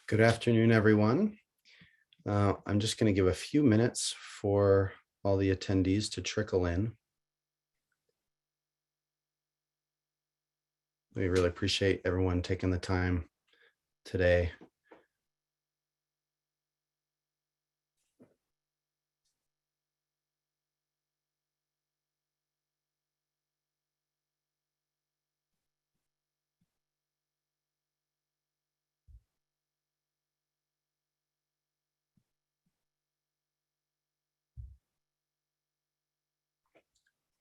Good afternoon, everyone. I'm just going to give a few minutes for all the attendees to trickle in. We really appreciate everyone taking the time today.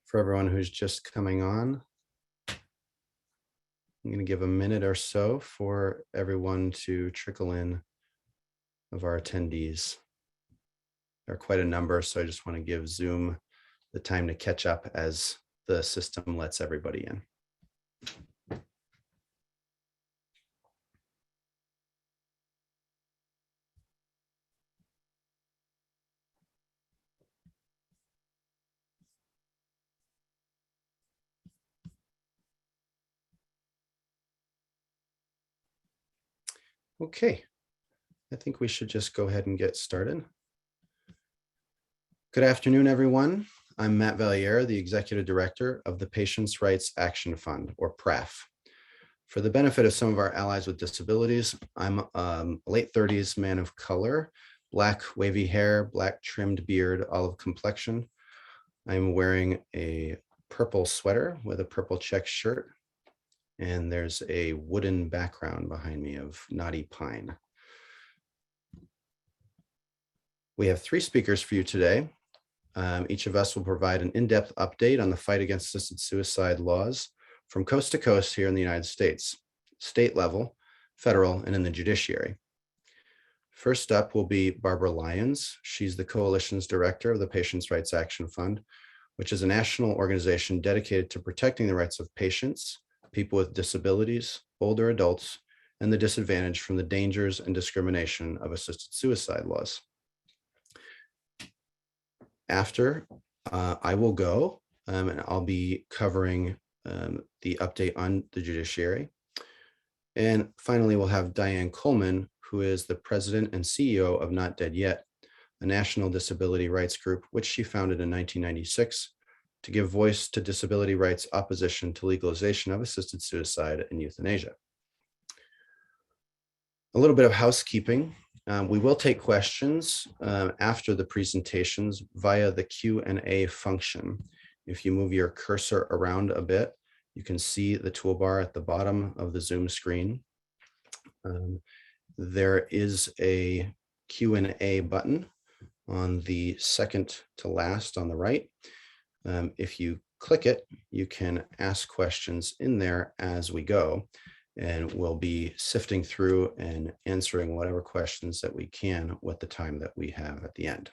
For everyone who's just coming on, I'm going to give a minute or so for everyone to trickle in of our attendees. There are quite a number, so I just want to give Zoom the time to catch up as the system lets everybody in. Okay, I think we should just go ahead and get started. Good afternoon, everyone. I'm Matt Vallière, the Executive Director of the Patients' Rights Action Fund, or PRAF. For the benefit of some of our allies with disabilities, I'm a late 30s man of color, black wavy hair, black trimmed beard, olive complexion. I'm wearing a purple sweater with a purple check shirt, and there's a wooden background behind me of knotty pine. We have 3 speakers for you today. Each of us will provide an in-depth update on the fight against assisted suicide laws from coast to coast here in the United States, state level, federal, and in the judiciary. First up will be Barbara Lyons. She's the coalition's director of the Patients' Rights Action Fund, which is a national organization dedicated to protecting the rights of patients, people with disabilities, older adults, and the disadvantaged from the dangers and discrimination of assisted suicide laws. After I will go, and I'll be covering the update on the judiciary. And finally, we'll have Diane Coleman, who is the president and CEO of Not Dead Yet, a national disability rights group, which she founded in 1996 to give voice to disability rights opposition to legalization of assisted suicide and euthanasia. A little bit of housekeeping. We will take questions after the presentations via the Q&A function. If you move your cursor around a bit, you can see the toolbar at the bottom of the Zoom screen. There is a Q&A button on the second to last on the right. If you click it, you can ask questions in there as we go, and we'll be sifting through and answering whatever questions that we can with the time that we have at the end.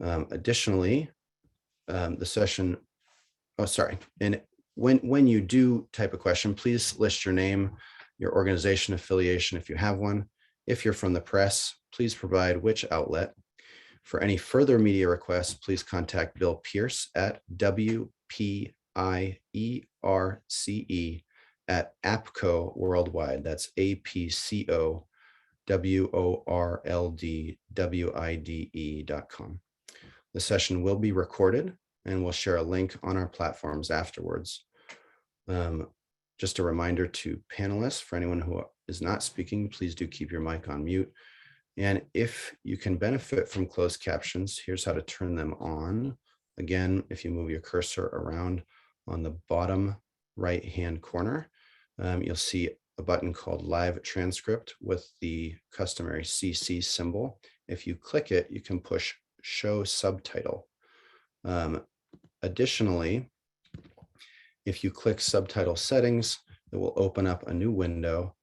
Additionally, the session, and when you do type a question, please list your name, your organization affiliation if you have one. If you're from the press, please provide which outlet. For any further media requests, please contact Bill Pierce at WPIERCE@APCO Worldwide. That's APCO WORLDWIDE.com. The session will be recorded, and we'll share a link on our platforms afterwards. Just a reminder to panelists, for anyone who is not speaking, please do keep your mic on mute. And if you can benefit from closed captions, here's how to turn them on. Again, if you move your cursor around on the bottom right-hand corner, you'll see a button called Live Transcript with the customary CC symbol. If you click it, you can push Show Subtitle. Additionally, if you click Subtitle Settings, it will open up a new window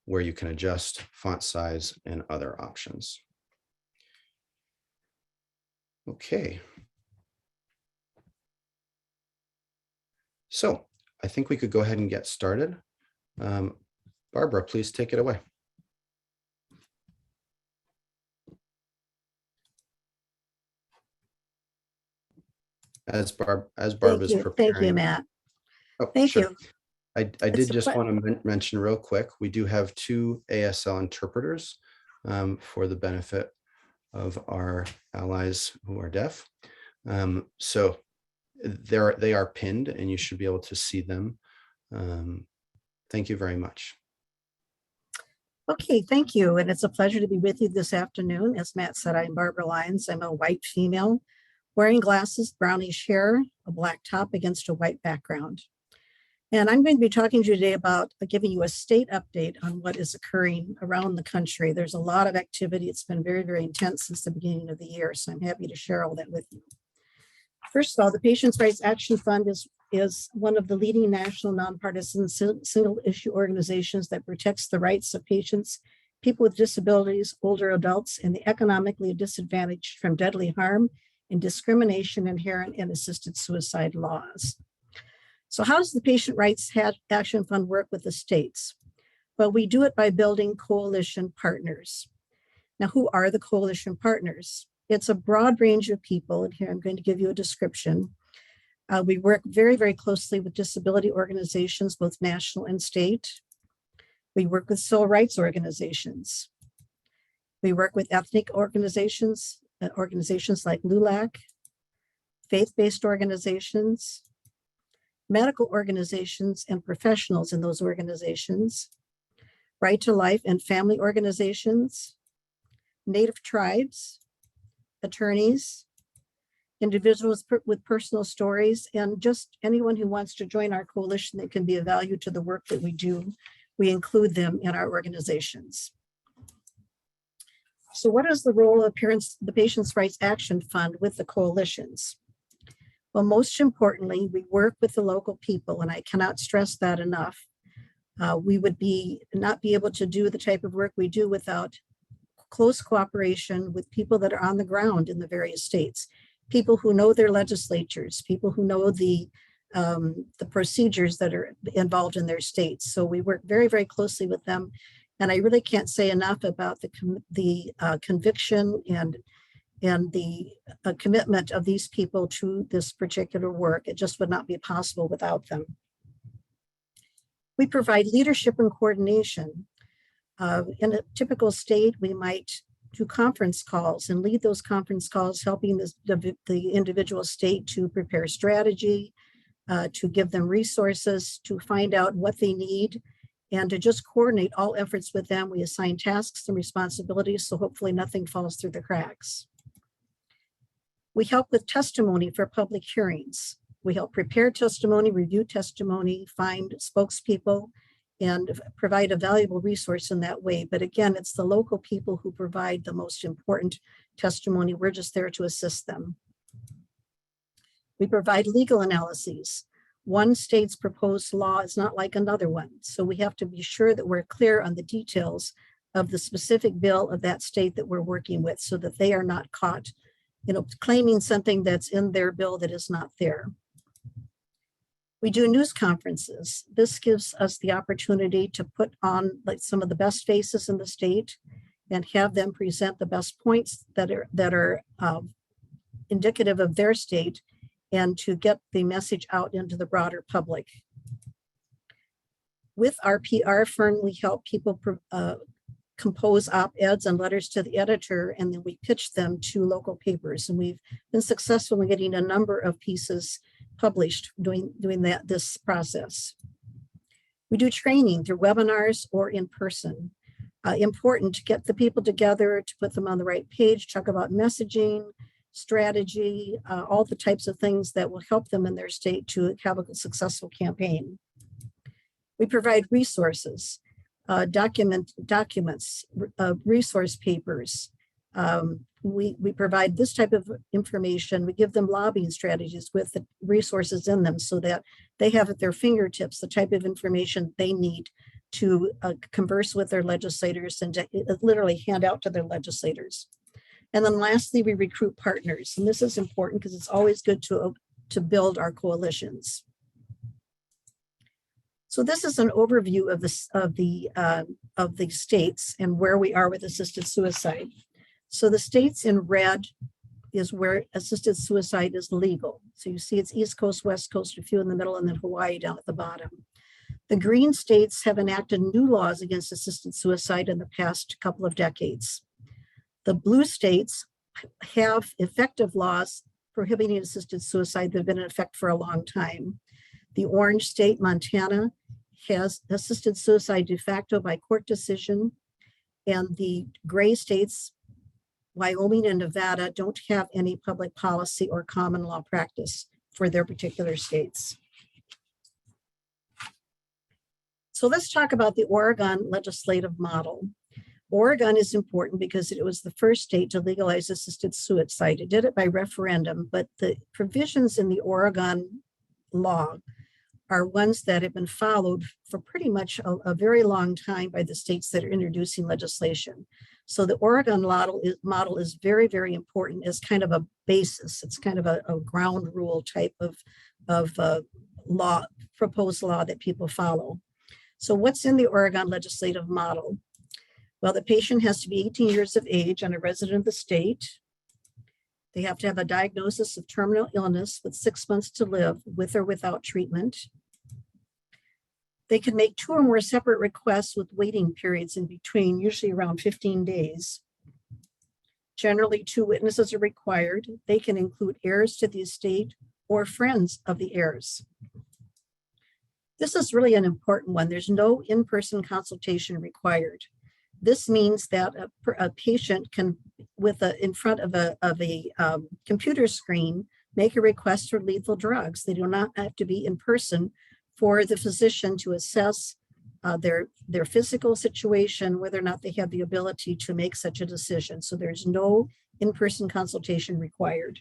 where you can adjust font size and other options. Okay. So I think we could go ahead and get started. Barbara, please take it away. As Barb is preparing. Thank you, Matt. Oh, Thank sure. you. I did It's a just ple- want to mention real quick, we do have 2 ASL interpreters for the benefit of our allies who are deaf. So they are pinned and you should be able to see them. Thank you very much. Okay, thank you. And it's a pleasure to be with you this afternoon. As Matt said, I'm Barbara Lyons. I'm a white female wearing glasses, brownish hair, a black top against a white background. And I'm going to be talking to you today about giving you a state update on what is occurring around the country. There's a lot of activity. It's been very, very intense since the beginning of the year. So I'm happy to share all that with you. First of all, the Patients' Rights Action Fund is one of the leading national nonpartisan single issue organizations that protects the rights of patients, people with disabilities, older adults, and the economically disadvantaged from deadly harm and discrimination inherent in assisted suicide laws. So how does the Patient Rights Action Fund work with the states? Well, we do it by building coalition partners. Now, who are the coalition partners? It's a broad range of people, and here I'm going to give you a description. We work very, very closely with disability organizations, both national and state. We work with civil rights organizations. We work with ethnic organizations, organizations like LULAC, faith-based organizations, medical organizations and professionals in those organizations, right to life and family organizations, Native tribes, attorneys, individuals with personal stories, and just anyone who wants to join our coalition that can be of value to the work that we do. We include them in our organizations. So what is the role of the Patients' Rights Action Fund with the coalitions? Well, most importantly, we work with the local people, and I cannot stress that enough. We would not be able to do the type of work we do without close cooperation with people that are on the ground in the various states, people who know their legislatures, people who know the procedures that are involved in their states. So we work very, very closely with them. And I really can't say enough about the conviction and the commitment of these people to this particular work. It just would not be possible without them. We provide leadership and coordination. In a typical state, we might do conference calls and lead those conference calls, helping the individual state to prepare strategy, to give them resources, to find out what they need, and to just coordinate all efforts with them. We assign tasks and responsibilities, so hopefully nothing falls through the cracks. We help with testimony for public hearings. We help prepare testimony, review testimony, find spokespeople, and provide a valuable resource in that way. But again, it's the local people who provide the most important testimony. We're just there to assist them. We provide legal analyses. One state's proposed law is not like another one. So we have to be sure that we're clear on the details of the specific bill of that state that we're working with, so that they are not caught, claiming something that's in their bill that is not there. We do news conferences. This gives us the opportunity to put on some of the best faces in the state and have them present the best points that are indicative of their state, and to get the message out into the broader public. With our PR firm, we help people compose op-eds and letters to the editor, and then we pitch them to local papers. And we've been successful in getting a number of pieces published doing this process. We do training through webinars or in person. Important to get the people together, to put them on the right page, talk about messaging, strategy, all the types of things that will help them in their state to have a successful campaign. We provide resources, documents, resource papers. We provide this type of information. We give them lobbying strategies with the resources in them, so that they have at their fingertips the type of information they need to converse with their legislators and to literally hand out to their legislators. And then lastly, we recruit partners. And this is important because it's always good to build our coalitions. So this is an overview of the states and where we are with assisted suicide. So the states in red is where assisted suicide is legal. So you see it's East Coast, West Coast, a few in the middle, and then Hawaii down at the bottom. The green states have enacted new laws against assisted suicide in the past couple of decades. The blue states have effective laws prohibiting assisted suicide that have been in effect for a long time. The orange state, Montana, has assisted suicide de facto by court decision, and the gray states, Wyoming and Nevada, don't have any public policy or common law practice for their particular states. So let's talk about the Oregon legislative model. Oregon is important because it was the first state to legalize assisted suicide. It did it by referendum, but the provisions in the Oregon law are ones that have been followed for pretty much a very long time by the states that are introducing legislation. So the Oregon model is very, very important as kind of a basis. It's kind of a ground rule type of law, proposed law that people follow. So what's in the Oregon legislative model? Well, the patient has to be 18 years of age and a resident of the state. They have to have a diagnosis of terminal illness with 6 months to live with or without treatment. They can make 2 or more separate requests with waiting periods in between, usually around 15 days. Generally, 2 witnesses are required. They can include heirs to the estate or friends of the heirs. This is really an important one. There's no in-person consultation required. This means that a patient can, in front of a computer screen, make a request for lethal drugs. They do not have to be in person for the physician to assess their physical situation, whether or not they have the ability to make such a decision. So there's no in-person consultation required.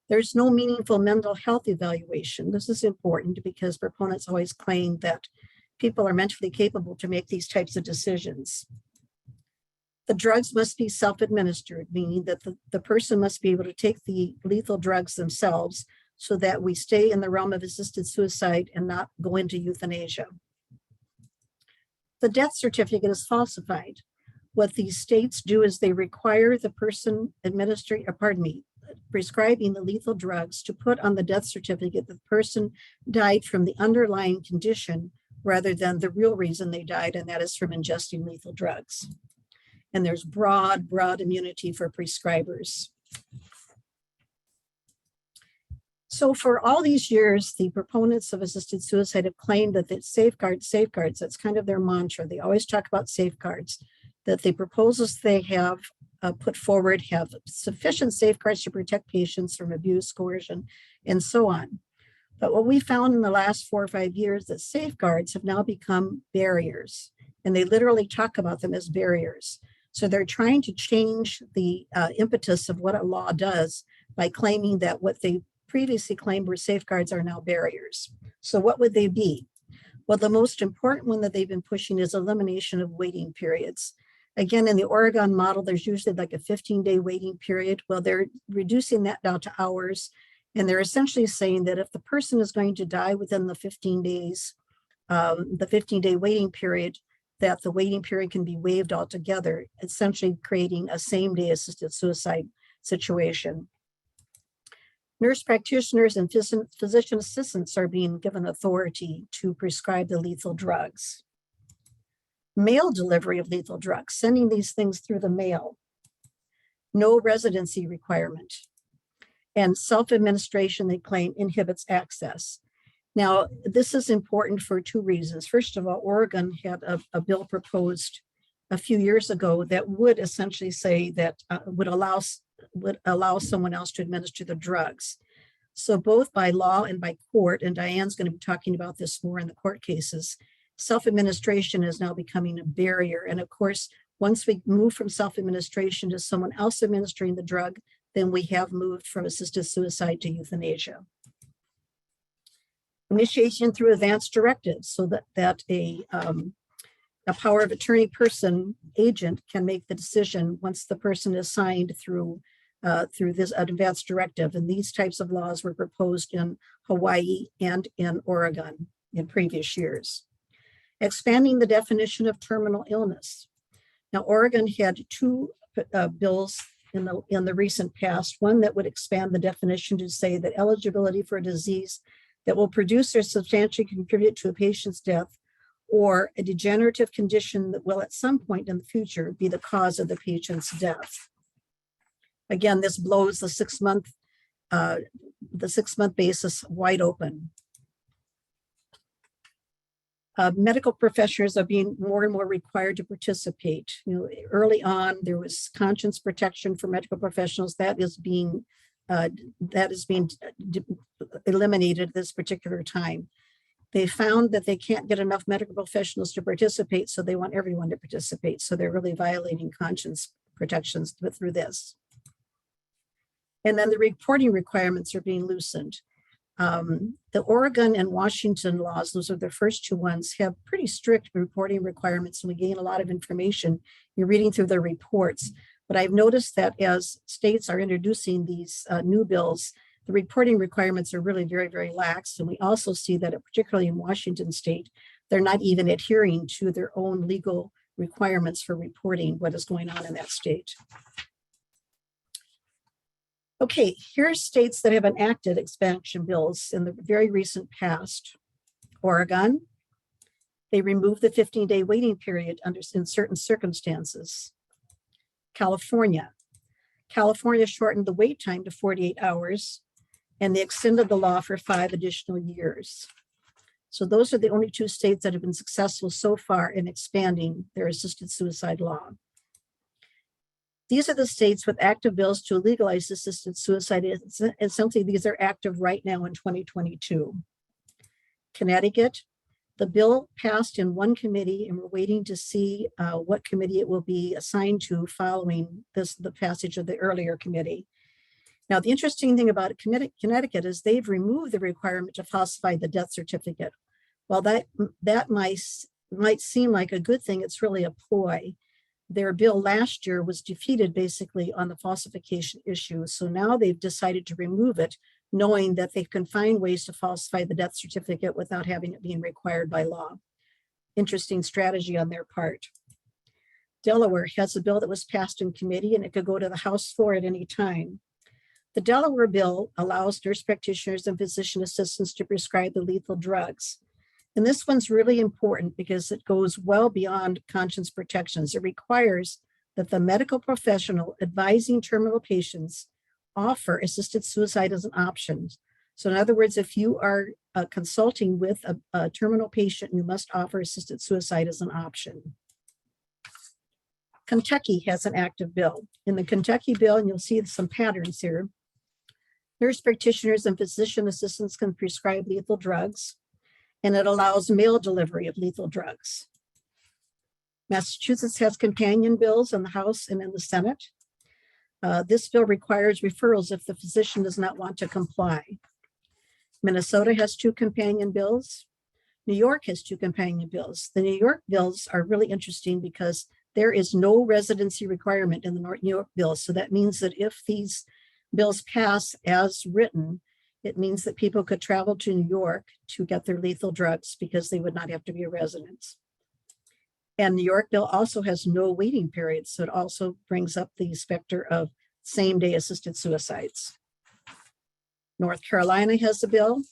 There's no meaningful mental health evaluation. This is important because proponents always claim that people are mentally capable to make these types of decisions. The drugs must be self-administered, meaning that the person must be able to take the lethal drugs themselves so that we stay in the realm of assisted suicide and not go into euthanasia. The death certificate is falsified. What these states do is they require the person prescribing the lethal drugs to put on the death certificate that the person died from the underlying condition rather than the real reason they died, and that is from ingesting lethal drugs. And there's broad immunity for prescribers. So for all these years, the proponents of assisted suicide have claimed that it's safeguards, that's kind of their mantra. They always talk about safeguards, that the proposals they have put forward have sufficient safeguards to protect patients from abuse, coercion, and so on. But what we found in the last 4 or 5 years, that safeguards have now become barriers, and they literally talk about them as barriers. So they're trying to change the impetus of what a law does by claiming that what they previously claimed were safeguards are now barriers. So what would they be? Well, the most important one that they've been pushing is elimination of waiting periods. Again, in the Oregon model, there's usually like a 15-day waiting period. Well, they're reducing that down to hours. And they're essentially saying that if the person is going to die within the 15 days, the 15-day waiting period, that the waiting period can be waived altogether, essentially creating a same-day assisted suicide situation. Nurse practitioners and physician assistants are being given authority to prescribe the lethal drugs. Mail delivery of lethal drugs, sending these things through the mail. No residency requirement. And self-administration, they claim, inhibits access. Now, this is important for 2 reasons. First of all, Oregon had a bill proposed a few years ago that would essentially say that would allow someone else to administer the drugs. So both by law and by court, and Diane's going to be talking about this more in the court cases, self-administration is now becoming a barrier. And of course, once we move from self-administration to someone else administering the drug, then we have moved from assisted suicide to euthanasia. Initiation through advance directives, so that a power of attorney person, agent, can make the decision once the person is signed through this advance directive. And these types of laws were proposed in Hawaii and in Oregon in previous years. Expanding the definition of terminal illness. Now, Oregon had 2 bills in the recent past, one that would expand the definition to say that eligibility for a disease that will produce or substantially contribute to a patient's death or a degenerative condition that will at some point in the future be the cause of the patient's death. Again, this blows the 6-month basis wide open. Medical professionals are being more and more required to participate. Early on, there was conscience protection for medical professionals that is being eliminated at this particular time. They found that they can't get enough medical professionals to participate, so they want everyone to participate. So they're really violating conscience protections through this. And then the reporting requirements are being loosened. The Oregon and Washington laws, those are the first two ones, have pretty strict reporting requirements, and we gain a lot of information. You're reading through their reports. But I've noticed that as states are introducing these new bills, the reporting requirements are really very, very lax. And we also see that, particularly in Washington state, they're not even adhering to their own legal requirements for reporting what is going on in that state. Okay, here are states that have enacted expansion bills in the very recent past. Oregon, they removed the 15-day waiting period in certain circumstances. California shortened the wait time to 48 hours, and they extended the law for 5 additional years. So those are the only 2 states that have been successful so far in expanding their assisted suicide law. These are the states with active bills to legalize assisted suicide. Essentially, these are active right now in 2022. Connecticut, the bill passed in one committee, and we're waiting to see what committee it will be assigned to following the passage of the earlier committee. Now, the interesting thing about Connecticut is they've removed the requirement to falsify the death certificate. While that might seem like a good thing, it's really a ploy. Their bill last year was defeated basically on the falsification issue. So now they've decided to remove it, knowing that they can find ways to falsify the death certificate without having it being required by law. Interesting strategy on their part. Delaware has a bill that was passed in committee, and it could go to the House floor at any time. The Delaware bill allows nurse practitioners and physician assistants to prescribe the lethal drugs. And this one's really important because it goes well beyond conscience protections. It requires that the medical professional advising terminal patients offer assisted suicide as an option. So in other words, if you are consulting with a terminal patient, you must offer assisted suicide as an option. Kentucky has an active bill. In the Kentucky bill, and you'll see some patterns here, nurse practitioners and physician assistants can prescribe lethal drugs, and it allows mail delivery of lethal drugs. Massachusetts has companion bills in the House and in the Senate. This bill requires referrals if the physician does not want to comply. Minnesota has 2 companion bills. New York has 2 companion bills. The New York bills are really interesting because there is no residency requirement in the New York bill. So that means that if these bills pass as written, it means that people could travel to New York to get their lethal drugs because they would not have to be a resident. And New York bill also has no waiting period. So it also brings up the specter of same-day assisted suicides. North Carolina has a bill.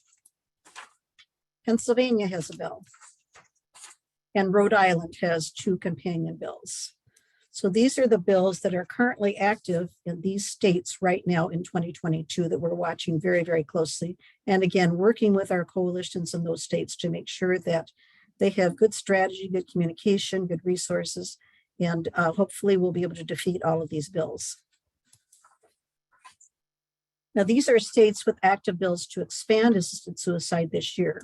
Pennsylvania has a bill. And Rhode Island has 2 companion bills. So these are the bills that are currently active in these states right now in 2022 that we're watching very, very closely. And again, working with our coalitions in those states to make sure that they have good strategy, good communication, good resources, and hopefully we'll be able to defeat all of these bills. Now, these are states with active bills to expand assisted suicide this year.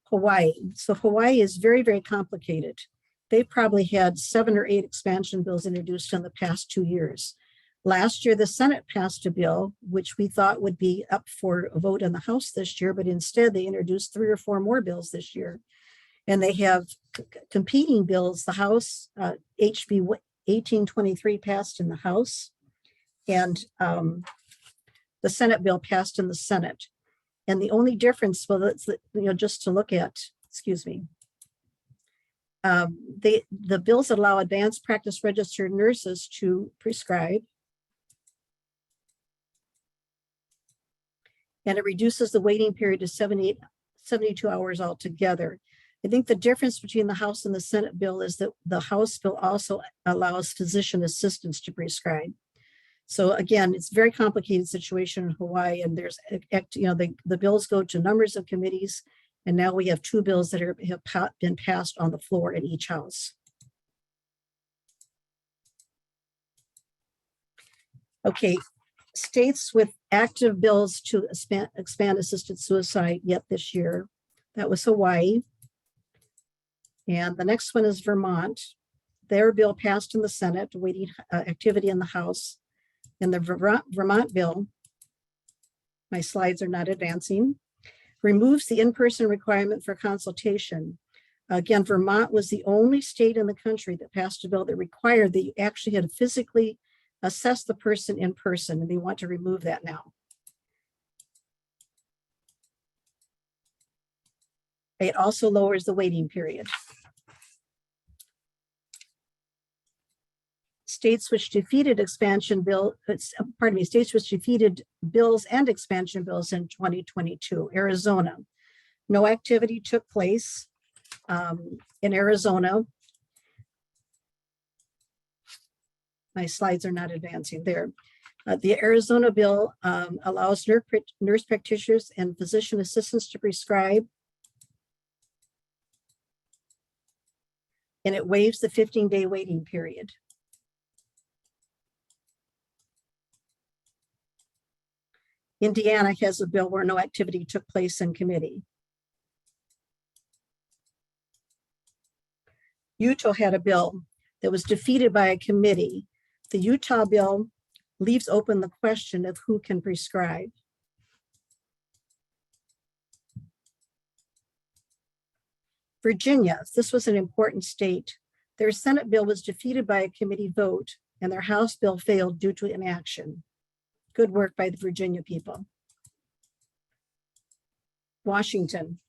Hawaii. So Hawaii is very, very complicated. They probably had 7 or 8 expansion bills introduced in the past 2 years. Last year, the Senate passed a bill, which we thought would be up for a vote in the House this year, but instead they introduced 3 or 4 more bills this year. And they have competing bills. The House, HB 1823 passed in the House, and the Senate bill passed in the Senate. And the only difference, well, that's, just to look at, excuse me, the bills allow advanced practice registered nurses to prescribe. and it reduces the waiting period to 72 hours altogether. I think the difference between the House and the Senate bill is that the House bill also allows physician assistants to prescribe. So again, it's a very complicated situation in Hawaii, and there's, the bills go to numbers of committees, and now we have two bills that have been passed on the floor in each house. Okay, states with active bills to expand assisted suicide yet this year. That was Hawaii. And the next one is Vermont. Their bill passed in the Senate, awaiting activity in the House. And the Vermont bill, my slides are not advancing, removes the in-person requirement for consultation. Again, Vermont was the only state in the country that passed a bill that required that you actually had to physically assess the person in person, and they want to remove that now. It also lowers the waiting period. States which defeated states which defeated bills and expansion bills in 2022. Arizona, no activity took place in Arizona. My slides are not advancing there. The Arizona bill allows nurse practitioners and physician assistants to prescribe, and it waives the 15-day waiting period. Indiana has a bill where no activity took place in committee. Utah had a bill that was defeated by a committee. The Utah bill leaves open the question of who can prescribe. Virginia, this was an important state. Their Senate bill was defeated by a committee vote, and their House bill failed due to inaction. Good work by the Virginia people. Washington.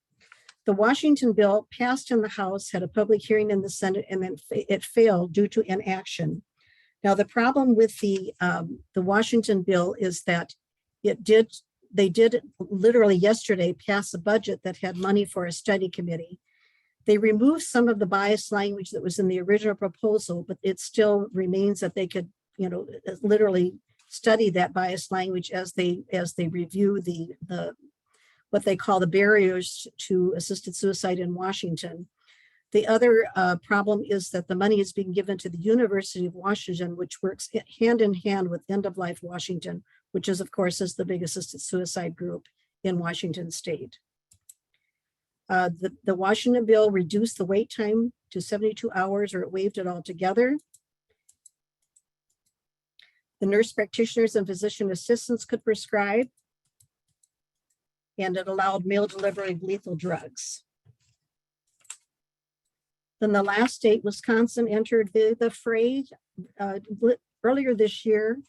The Washington bill passed in the House, had a public hearing in the Senate, and then it failed due to inaction. Now, the problem with the Washington bill is that they did literally yesterday pass a budget that had money for a study committee. They removed some of the biased language that was in the original proposal, but it still remains that they could, literally study that biased language as they review the what they call the barriers to assisted suicide in Washington. The other problem is that the money is being given to the University of Washington, which works hand in hand with End of Life Washington, which is, of course, is the big assisted suicide group in Washington state. The Washington bill reduced the wait time to 72 hours, or it waived it altogether. The nurse practitioners and physician assistants could prescribe, and it allowed mail delivery of lethal drugs. Then the last state, Wisconsin, entered the fray earlier this year,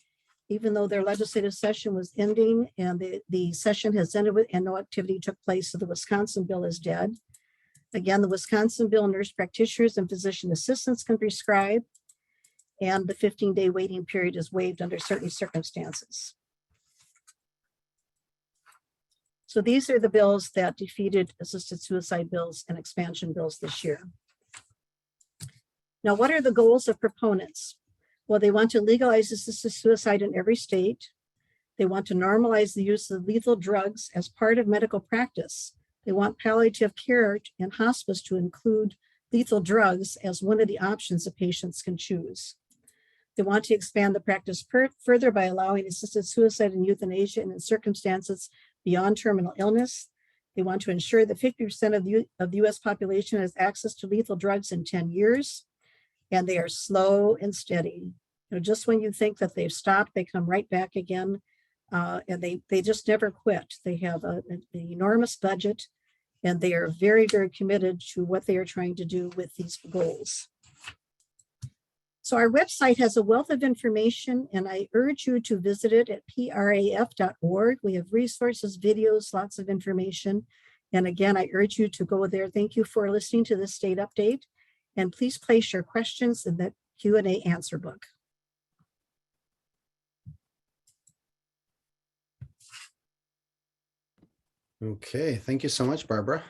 even though their legislative session was ending, and the session has ended with and no activity took place, so the Wisconsin bill is dead. Again, the Wisconsin bill, nurse practitioners and physician assistants can prescribe, and the 15-day waiting period is waived under certain circumstances. So these are the bills that defeated assisted suicide bills and expansion bills this year. Now, what are the goals of proponents? Well, they want to legalize assisted suicide in every state. They want to normalize the use of lethal drugs as part of medical practice. They want palliative care and hospice to include lethal drugs as one of the options that patients can choose. They want to expand the practice further by allowing assisted suicide and euthanasia in circumstances beyond terminal illness. They want to ensure that 50% of the US population has access to lethal drugs in 10 years. And they are slow and steady. Just when you think that they've stopped, they come right back again. And they just never quit. They have an enormous budget, and they are very, very committed to what they are trying to do with these goals. So our website has a wealth of information, and I urge you to visit it at praf.org. We have resources, videos, lots of information. And again, I urge you to go there. Thank you for listening to this state update. And please place your questions in the Q&A answer book. Okay, thank you so much, Barbara.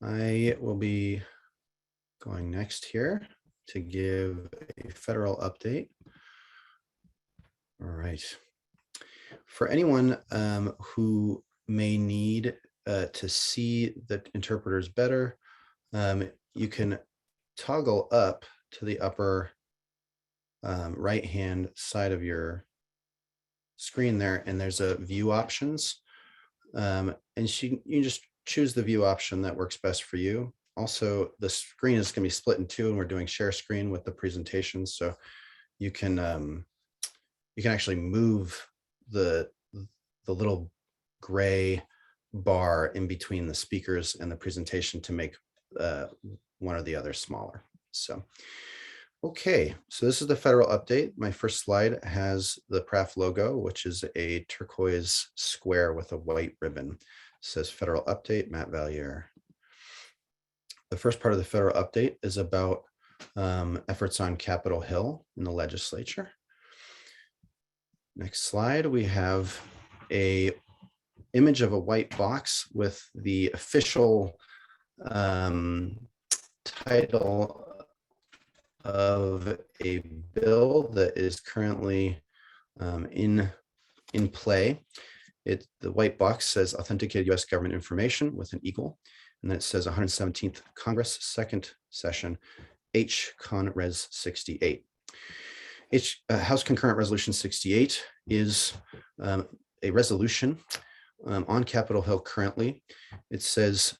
I will be going next here to give a federal update. All right. For anyone who may need to see the interpreters better, you can toggle up to the upper right-hand side of your screen there, and there's a view options. And you just choose the view option that works best for you. Also, the screen is going to be split in two, and we're doing share screen with the presentation, so you can actually move the little gray bar in between the speakers and the presentation to make one or the other smaller. So, okay, so this is the federal update. My first slide has the PRAF logo, which is a turquoise square with a white ribbon. It says federal update, Matt Vallière. The first part of the federal update is about efforts on Capitol Hill in the legislature. Next slide, we have a image of a white box with the official title of a bill that is currently in play. The white box says authenticated U.S. government information with an eagle, and then it says 117th Congress, second session, H. Con Res 68. House Concurrent Resolution 68 is a resolution on Capitol Hill currently. It says,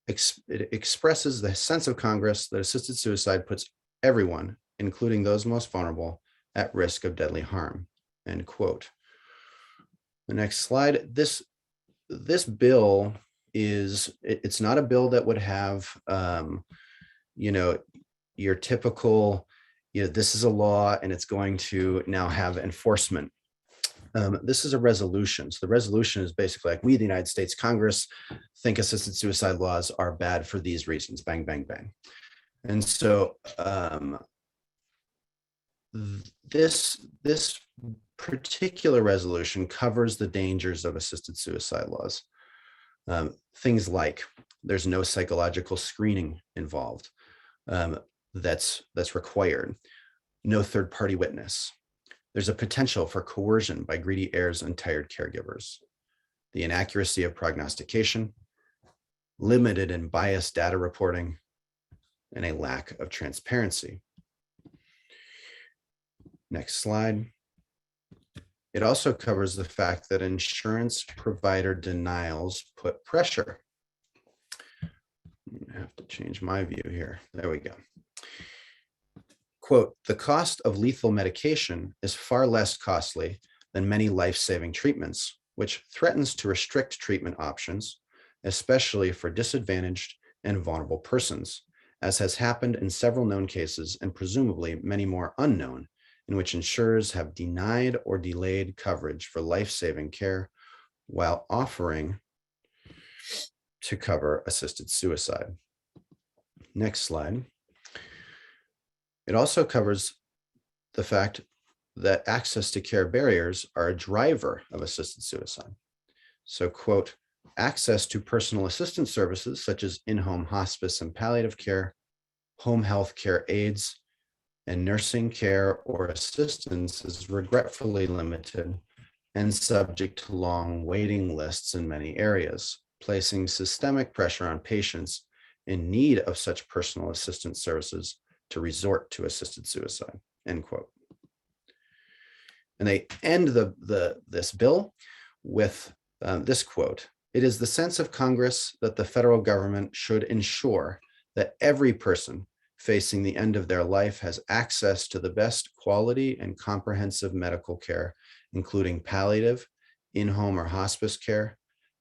it expresses the sense of Congress that assisted suicide puts everyone, including those most vulnerable, at risk of deadly harm, end quote. The next slide, this bill is, it's not a bill that would have, your typical, this is a law and it's going to now have enforcement. This is a resolution. So the resolution is basically like, we, the United States Congress, think assisted suicide laws are bad for these reasons, bang, bang, bang. And so this particular resolution covers the dangers of assisted suicide laws. Things like there's no psychological screening involved that's required, no third-party witness. There's a potential for coercion by greedy heirs and tired caregivers, the inaccuracy of prognostication, limited and biased data reporting, and a lack of transparency. Next slide. It also covers the fact that insurance provider denials put pressure. I have to change my view here. There we go. Quote, the cost of lethal medication is far less costly than many life-saving treatments, which threatens to restrict treatment options, especially for disadvantaged and vulnerable persons, as has happened in several known cases and presumably many more unknown, in which insurers have denied or delayed coverage for life-saving care while offering to cover assisted suicide. Next slide. It also covers the fact that access to care barriers are a driver of assisted suicide. So, quote, access to personal assistance services such as in-home hospice and palliative care, home health care aides, and nursing care or assistance is regretfully limited and subject to long waiting lists in many areas, placing systemic pressure on patients in need of such personal assistance services to resort to assisted suicide, end quote. And they end this bill with this quote, it is the sense of Congress that the federal government should ensure that every person facing the end of their life has access to the best quality and comprehensive medical care, including palliative, in-home or hospice care,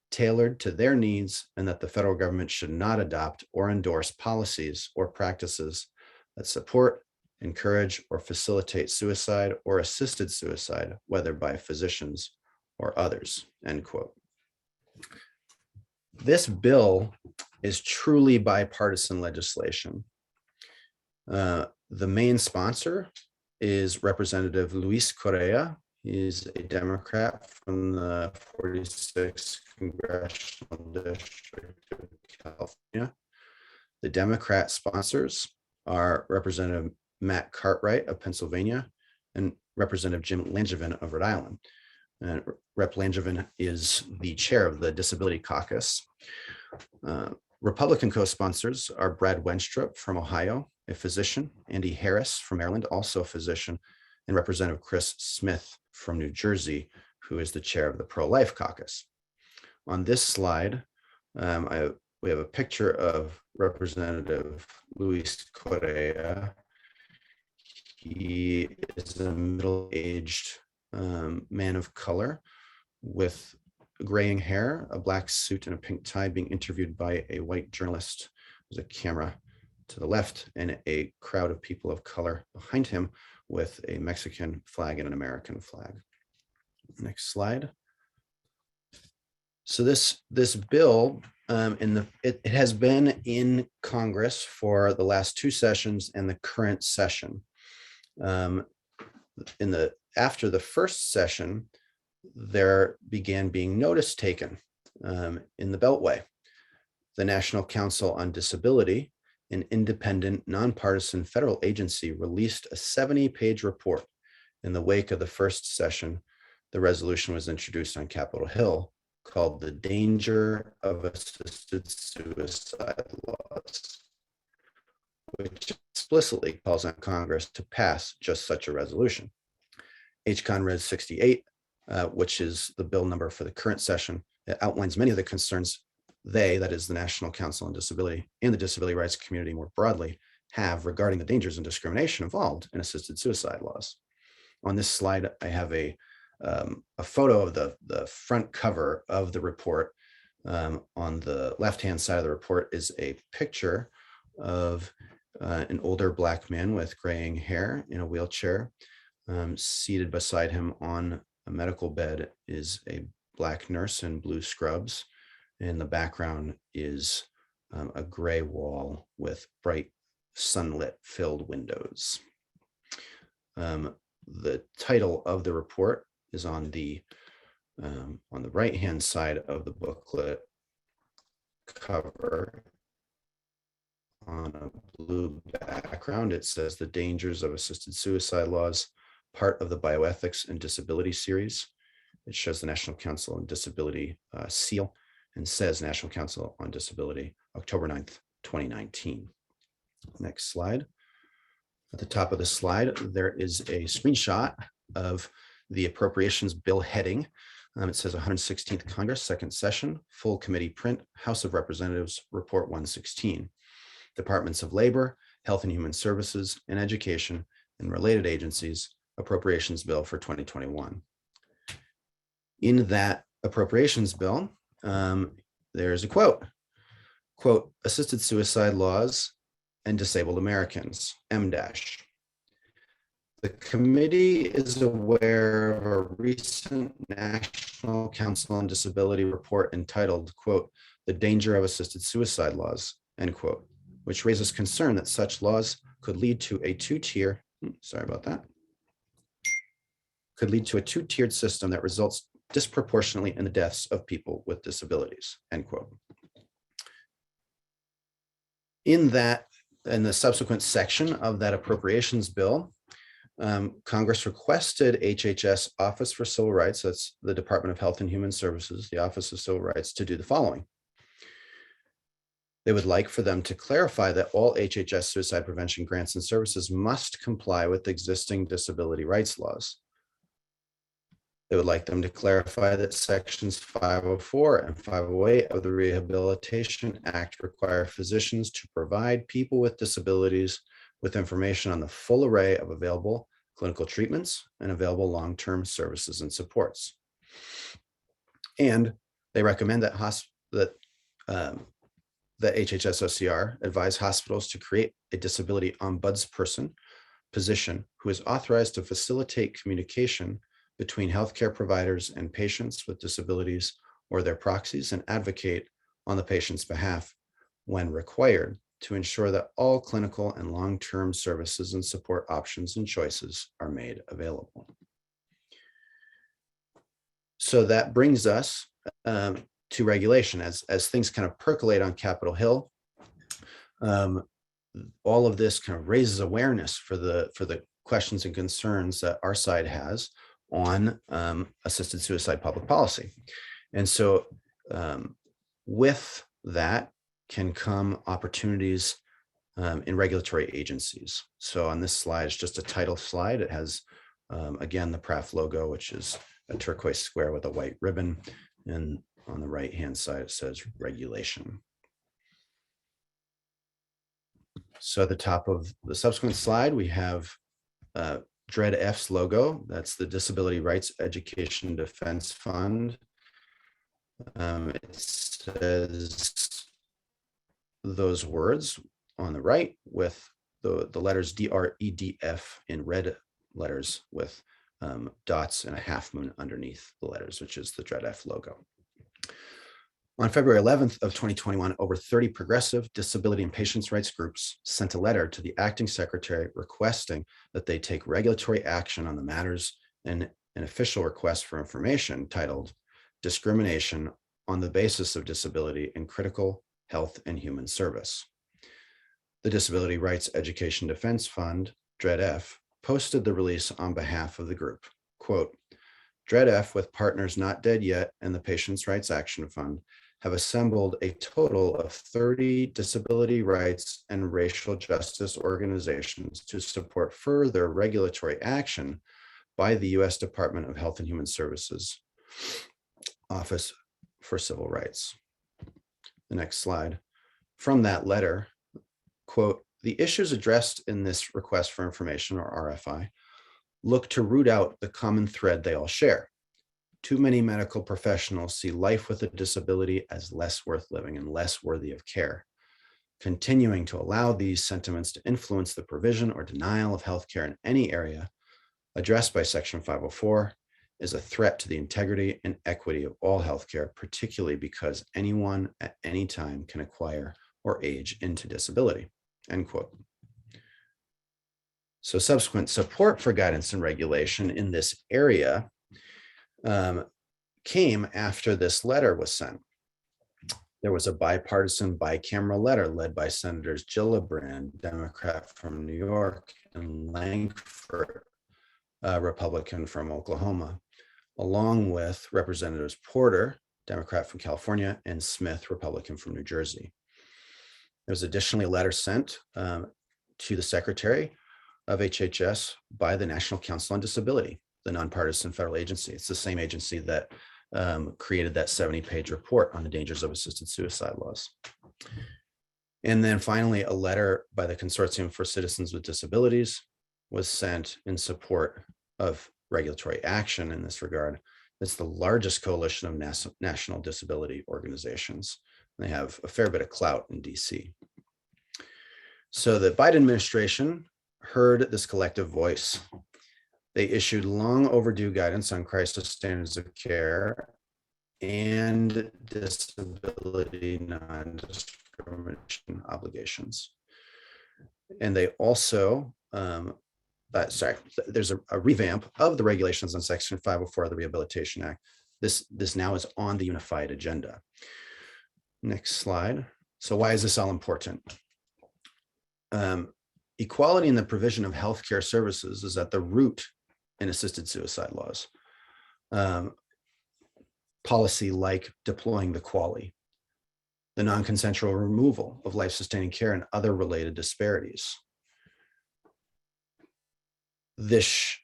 tailored to their needs, and that the federal government should not adopt or endorse policies or practices that support, encourage, or facilitate suicide or assisted suicide, whether by physicians or others, end quote. This bill is truly bipartisan legislation. The main sponsor is Representative Luis Correa He's a Democrat from the 46th Congressional District of California. The Democrat sponsors are Representative Matt Cartwright of Pennsylvania and Representative Jim Langevin of Rhode Island. And Rep. Langevin is the chair of the Disability Caucus. Republican co-sponsors are Brad Wenstrup from Ohio, a physician, Andy Harris from Maryland, also a physician, and Representative Chris Smith from New Jersey, who is the chair of the Pro-Life Caucus. On this slide, we have a picture of Representative Luis Correa. He is a middle-aged man of color with graying hair, a black suit, and a pink tie, being interviewed by a white journalist. There's a camera to the left and a crowd of people of color behind him with a Mexican flag and an American flag. Next slide. So this bill, it has been in Congress for the last two sessions and the current session. After the first session, there began being notice taken in the Beltway. The National Council on Disability, an independent, nonpartisan federal agency, released a 70-page report. In the wake of the first session, the resolution was introduced on Capitol Hill called "The Danger of Assisted Suicide Laws," which explicitly calls on Congress to pass just such a resolution. HCon Res 68, which is the bill number for the current session, it outlines many of the concerns that is the National Council on Disability and the disability rights community more broadly, have regarding the dangers and discrimination involved in assisted suicide laws. On this slide, I have a photo of the front cover of the report. On the left-hand side of the report is a picture of an older Black man with graying hair in a wheelchair. Seated beside him on a medical bed is a Black nurse in blue scrubs. In the background is a gray wall with bright sunlit filled windows. The title of the report is on the right-hand side of the booklet cover. On a blue background, it says "The Dangers of Assisted Suicide Laws," part of the Bioethics and Disability series. It shows the National Council on Disability seal and says National Council on Disability, October 9th, 2019. Next slide. At the top of the slide, there is a screenshot of the Appropriations Bill heading. It says 116th Congress, second session, full committee print, House of Representatives, Report 116. Departments of Labor, Health and Human Services, and Education, and related agencies, Appropriations Bill for 2021. In that Appropriations Bill, there's a quote, "Assisted suicide laws and disabled Americans, M-." The committee is aware of a recent National Council on Disability report entitled, "The Danger of Assisted Suicide Laws," end quote, which raises concern that such laws could lead to a two-tiered system that results disproportionately in the deaths of people with disabilities, end quote. In the subsequent section of that appropriations bill, Congress requested HHS Office for Civil Rights, that's the Department of Health and Human Services, the Office of Civil Rights, to do the following. They would like for them to clarify that all HHS suicide prevention grants and services must comply with existing disability rights laws. They would like them to clarify that sections 504 and 508 of the Rehabilitation Act require physicians to provide people with disabilities with information on the full array of available clinical treatments and available long-term services and supports. And they recommend that the HHS OCR advise hospitals to create a disability ombudsperson position who is authorized to facilitate communication between healthcare providers and patients with disabilities or their proxies and advocate on the patient's behalf when required to ensure that all clinical and long-term services and support options and choices are made available. So that brings us to regulation. As things kind of percolate on Capitol Hill, all of this kind of raises awareness for the questions and concerns that our side has on assisted suicide public policy. And so with that can come opportunities in regulatory agencies. So on this slide, it's just a title slide. It has, again, the PRAF logo, which is a turquoise square with a white ribbon. And on the right-hand side, it says regulation. So at the top of the subsequent slide, we have DRED-F's logo. That's the Disability Rights Education Defense Fund. It says those words on the right with the letters DREDF in red letters with dots and a half moon underneath the letters, which is the DRED-F logo. On February 11th of 2021, over 30 progressive disability and patients' rights groups sent a letter to the acting secretary requesting that they take regulatory action on the matters in an official request for information titled Discrimination on the Basis of Disability in Critical Health and Human Service. The Disability Rights Education Defense Fund, DRED-F, posted the release on behalf of the group. Quote, DRED-F with Partners Not Dead Yet and the Patients' Rights Action Fund have assembled a total of 30 disability rights and racial justice organizations to support further regulatory action by the U.S. Department of Health and Human Services Office for Civil Rights. The next slide. From that letter, quote, the issues addressed in this request for information, or RFI, look to root out the common thread they all share. Too many medical professionals see life with a disability as less worth living and less worthy of care. Continuing to allow these sentiments to influence the provision or denial of healthcare in any area addressed by Section 504 is a threat to the integrity and equity of all healthcare, particularly because anyone at any time can acquire or age into disability, end quote. So subsequent support for guidance and regulation in this area came after this letter was sent. There was a bipartisan bicameral letter led by Senators Gillibrand, Democrat from New York, and Langford, Republican from Oklahoma, along with Representatives Porter, Democrat from California, and Smith, Republican from New Jersey. There was additionally a letter sent to the Secretary of HHS by the National Council on Disability, the nonpartisan federal agency. It's the same agency that created that 70-page report on the dangers of assisted suicide laws. And then finally, a letter by the Consortium for Citizens with Disabilities was sent in support of regulatory action in this regard. It's the largest coalition of national disability organizations. They have a fair bit of clout in DC. So the Biden administration heard this collective voice. They issued long overdue guidance on crisis standards of care and disability non-discrimination obligations. And they also, there's a revamp of the regulations on Section 504 of the Rehabilitation Act. This now is on the unified agenda. Next slide. So why is this all important? Equality in the provision of healthcare services is at the root in assisted suicide laws. Policy like deploying the QALY, the non-consensual removal of life-sustaining care and other related disparities. This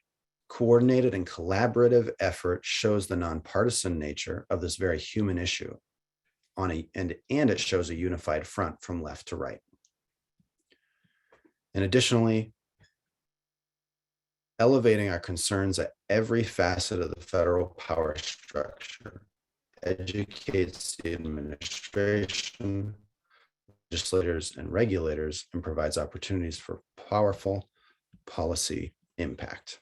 coordinated and collaborative effort shows the nonpartisan nature of this very human issue and it shows a unified front from left to right. And additionally, elevating our concerns at every facet of the federal power structure educates the administration, legislators, and regulators, and provides opportunities for powerful policy impact.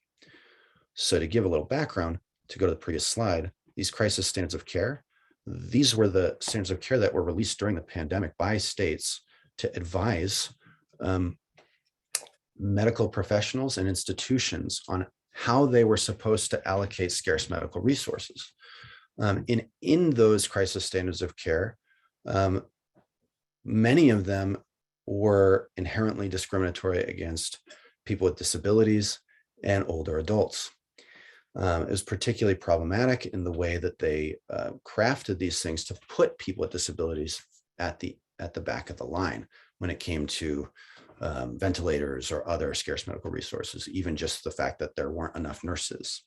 So to give a little background, to go to the previous slide, these crisis standards of care, these were the standards of care that were released during the pandemic by states to advise medical professionals and institutions on how they were supposed to allocate scarce medical resources. In those crisis standards of care, many of them were inherently discriminatory against people with disabilities and older adults. It was particularly problematic in the way that they crafted these things to put people with disabilities at the back of the line when it came to ventilators or other scarce medical resources, even just the fact that there weren't enough nurses.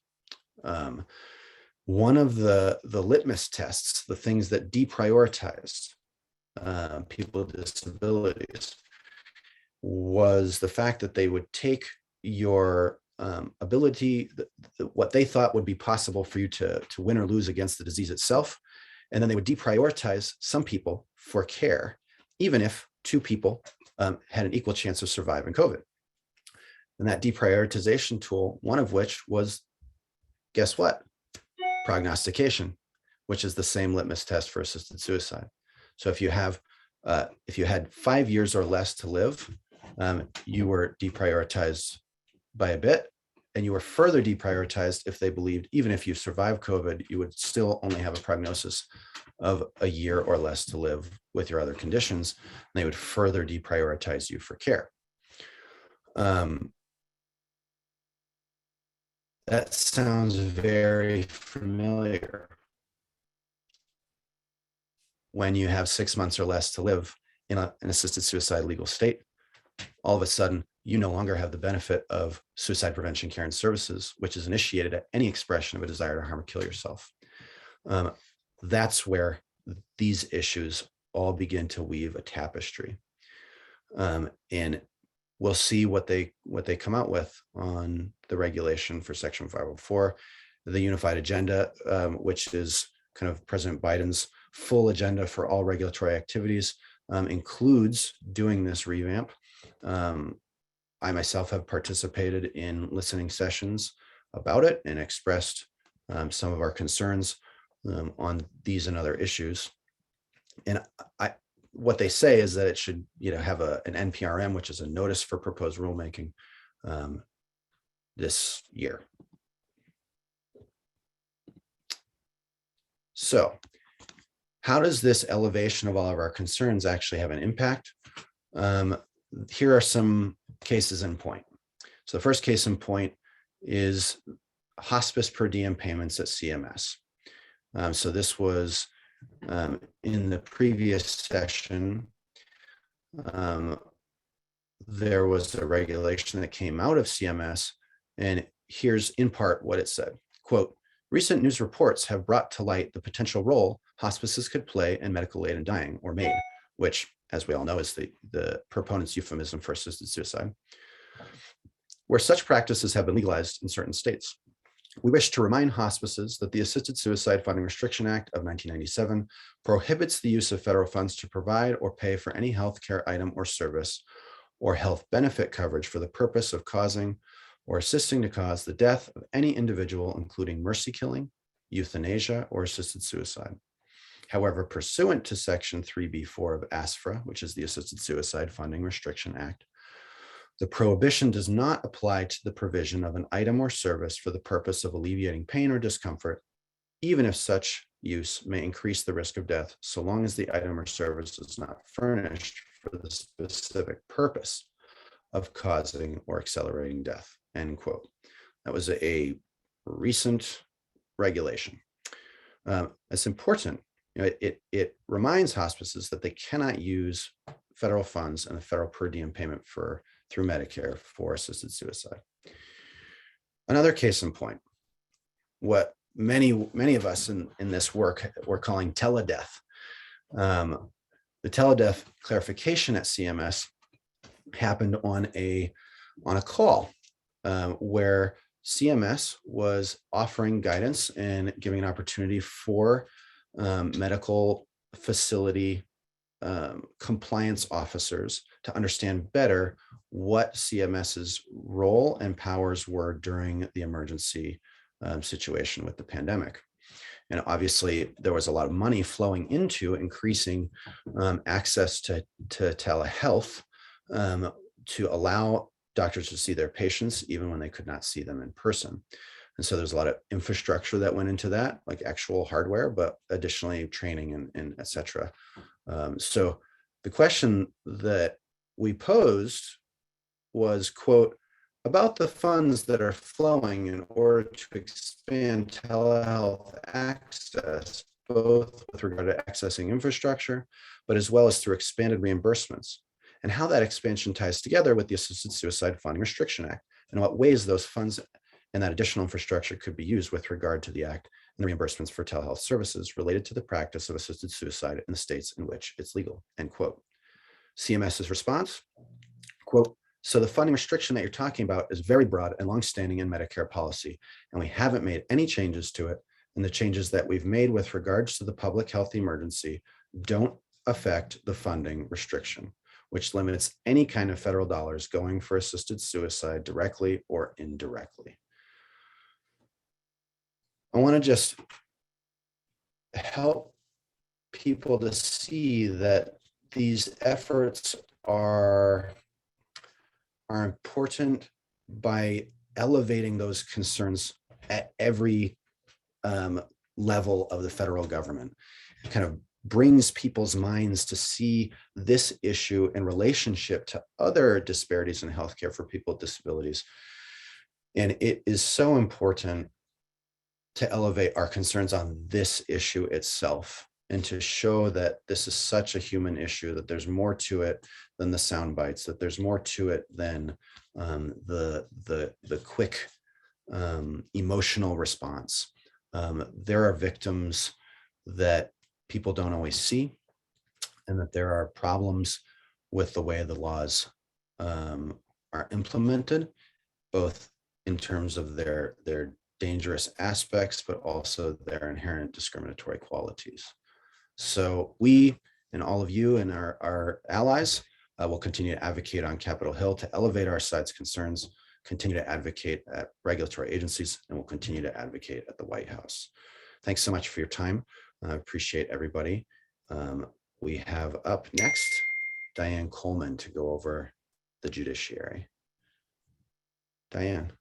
One of the litmus tests, the things that deprioritized people with disabilities, was the fact that they would take your ability, what they thought would be possible for you to win or lose against the disease itself, and then they would deprioritize some people for care, even if two people had an equal chance of surviving COVID. And that deprioritization tool, one of which was, guess what? Prognostication, which is the same litmus test for assisted suicide. So if you had 5 years or less to live, you were deprioritized by a bit, and you were further deprioritized if they believed even if you survived COVID, you would still only have a prognosis of a year or less to live with your other conditions, and they would further deprioritize you for care. That sounds very familiar. When you have 6 months or less to live in an assisted suicide legal state, all of a sudden, you no longer have the benefit of suicide prevention care and services, which is initiated at any expression of a desire to harm or kill yourself. That's where these issues all begin to weave a tapestry. And we'll see what they come out with on the regulation for Section 504, the Unified Agenda, which is kind of President Biden's full agenda for all regulatory activities, includes doing this revamp. I myself have participated in listening sessions about it and expressed some of our concerns on these and other issues. And what they say is that it should, have an NPRM, which is a notice for proposed rulemaking, this year. So, how does this elevation of all of our concerns actually have an impact? Here are some cases in point. So the first case in point is hospice per diem payments at CMS. So this was in the previous session. There was a regulation that came out of CMS, and here's in part what it said. Quote, recent news reports have brought to light the potential role hospices could play in medical aid in dying, or MAID, which, as we all know, is the proponent's euphemism for assisted suicide, where such practices have been legalized in certain states. We wish to remind hospices that the Assisted Suicide Funding Restriction Act of 1997 prohibits the use of federal funds to provide or pay for any healthcare item or service or health benefit coverage for the purpose of causing or assisting to cause the death of any individual, including mercy killing, euthanasia, or assisted suicide. However, pursuant to Section 3B4 of ASFRA, which is the Assisted Suicide Funding Restriction Act, the prohibition does not apply to the provision of an item or service for the purpose of alleviating pain or discomfort, even if such use may increase the risk of death, so long as the item or service is not furnished for the specific purpose of causing or accelerating death, end quote. That was a recent regulation. It's important. It reminds hospices that they cannot use federal funds and the federal per diem payment through Medicare for assisted suicide. Another case in point, what many of us in this work we're calling teledeath. The teledeath clarification at CMS happened on a call where CMS was offering guidance and giving an opportunity for medical facility compliance officers to understand better what CMS's role and powers were during the emergency situation with the pandemic. And obviously, there was a lot of money flowing into increasing access to telehealth to allow doctors to see their patients even when they could not see them in person. And so there's a lot of infrastructure that went into that, like actual hardware, but additionally training and et cetera. So the question that we posed was, quote, about the funds that are flowing in order to expand telehealth access, both with regard to accessing infrastructure, but as well as through expanded reimbursements, and how that expansion ties together with the Assisted Suicide Funding Restriction Act, and what ways those funds and that additional infrastructure could be used with regard to the act and the reimbursements for telehealth services related to the practice of assisted suicide in the states in which it's legal, end quote. CMS's response, quote, so the funding restriction that you're talking about is very broad and longstanding in Medicare policy, and we haven't made any changes to it. And the changes that we've made with regards to the public health emergency don't affect the funding restriction, which limits any kind of federal dollars going for assisted suicide directly or indirectly. I want to just help people to see that these efforts are important by elevating those concerns at every level of the federal government. It kind of brings people's minds to see this issue in relationship to other disparities in healthcare for people with disabilities. And it is so important to elevate our concerns on this issue itself and to show that this is such a human issue, that there's more to it than the sound bites, that there's more to it than the quick emotional response. There are victims that people don't always see, and that there are problems with the way the laws are implemented, both in terms of their dangerous aspects, but also their inherent discriminatory qualities. So we and all of you and our allies will continue to advocate on Capitol Hill to elevate our side's concerns, continue to advocate at regulatory agencies, and we'll continue to advocate at the White House. Thanks so much for your time. I appreciate everybody. We have up next Diane Coleman to go over the judiciary. Diane.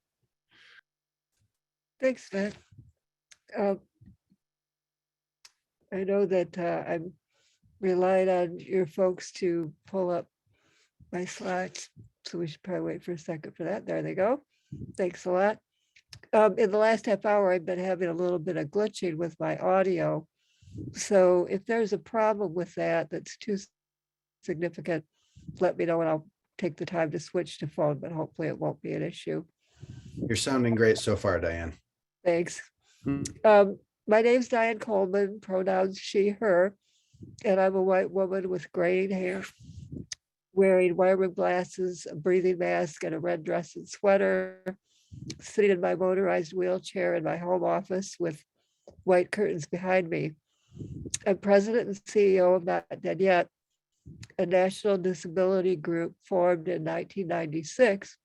Thanks, Matt. I know that I'm relying on your folks to pull up my slides, so we should probably wait for a second for that. There they go. Thanks a lot. In the last half hour, I've been having a little bit of glitching with my audio. So if there's a problem with that that's too significant, let me know and I'll take the time to switch to phone, but hopefully it won't be an issue. You're sounding great so far, Diane. Thanks. My name's Diane Coleman, pronouns she, her, and I'm a white woman with graying hair, wearing wire-rimmed glasses, a breathing mask, and a red dress and sweater, sitting in my motorized wheelchair in my home office with white curtains behind me. I'm president and CEO of Not Dead Yet, a national disability group formed in 1996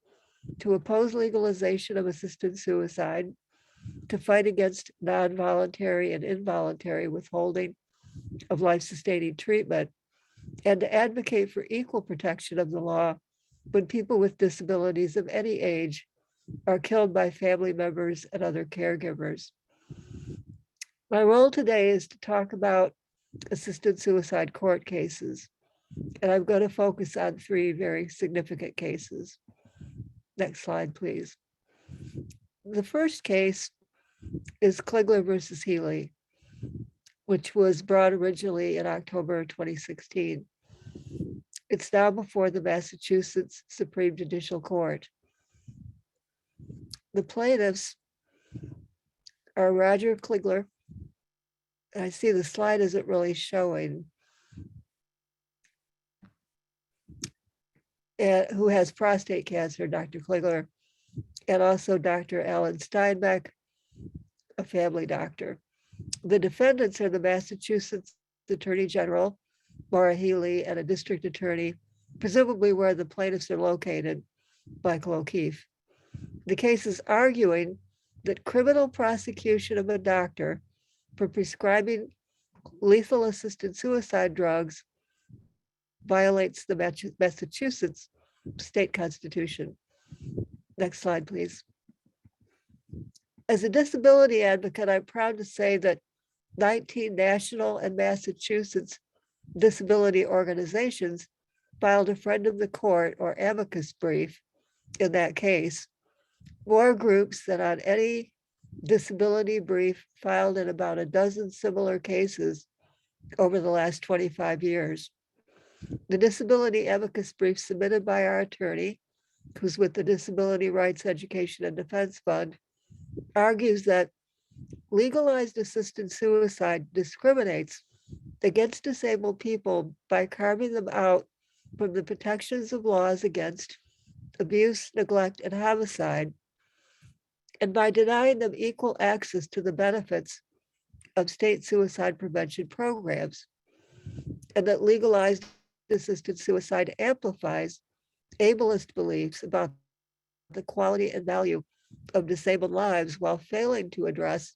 to oppose legalization of assisted suicide, to fight against non-voluntary and involuntary withholding of life-sustaining treatment, and to advocate for equal protection of the law when people with disabilities of any age are killed by family members and other caregivers. My role today is to talk about assisted suicide court cases, and I'm going to focus on 3 very significant cases. Next slide, please. The first case is Kligler versus Healy, which was brought originally in October 2016. It's now before the Massachusetts Supreme Judicial Court. The plaintiffs are Roger Kligler. I see the slide isn't really showing, who has prostate cancer, Dr. Kligler, and also Dr. Alan Steinbeck, a family doctor. The defendants are the Massachusetts Attorney General, Maura Healy, and a district attorney, presumably where the plaintiffs are located, Michael O'Keefe. The case is arguing that criminal prosecution of a doctor for prescribing lethal assisted suicide drugs violates the Massachusetts state constitution. Next slide, please. As a disability advocate, I'm proud to say that 19 national and Massachusetts disability organizations filed a friend of the court or amicus brief in that case. More groups than on any disability brief filed in about a dozen similar cases over the last 25 years. The disability amicus brief submitted by our attorney, who's with the Disability Rights Education and Defense Fund, argues that legalized assisted suicide discriminates against disabled people by carving them out from the protections of laws against abuse, neglect, and homicide, and by denying them equal access to the benefits of state suicide prevention programs, and that legalized assisted suicide amplifies ableist beliefs about the quality and value of disabled lives while failing to address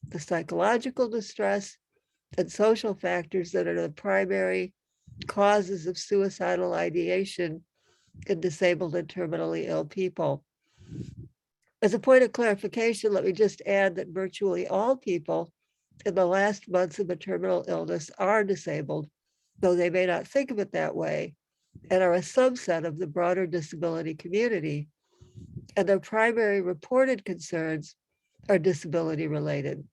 the psychological distress and social factors that are the primary causes of suicidal ideation in disabled and terminally ill people. As a point of clarification, let me just add that virtually all people in the last months of a terminal illness are disabled, though they may not think of it that way, and are a subset of the broader disability community. And their primary reported concerns are disability related.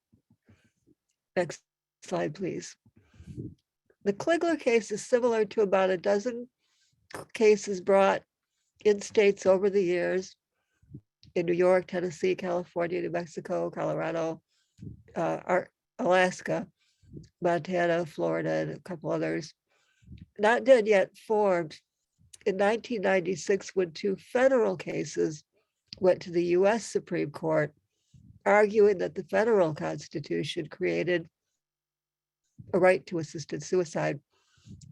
Next slide, please. The Kligler case is similar to about a dozen cases brought in states over the years in New York, Tennessee, California, New Mexico, Colorado, Alaska, Montana, Florida, and a couple others. Not dead yet formed in 1996 when two federal cases went to the US Supreme Court, arguing that the federal Constitution created a right to assisted suicide.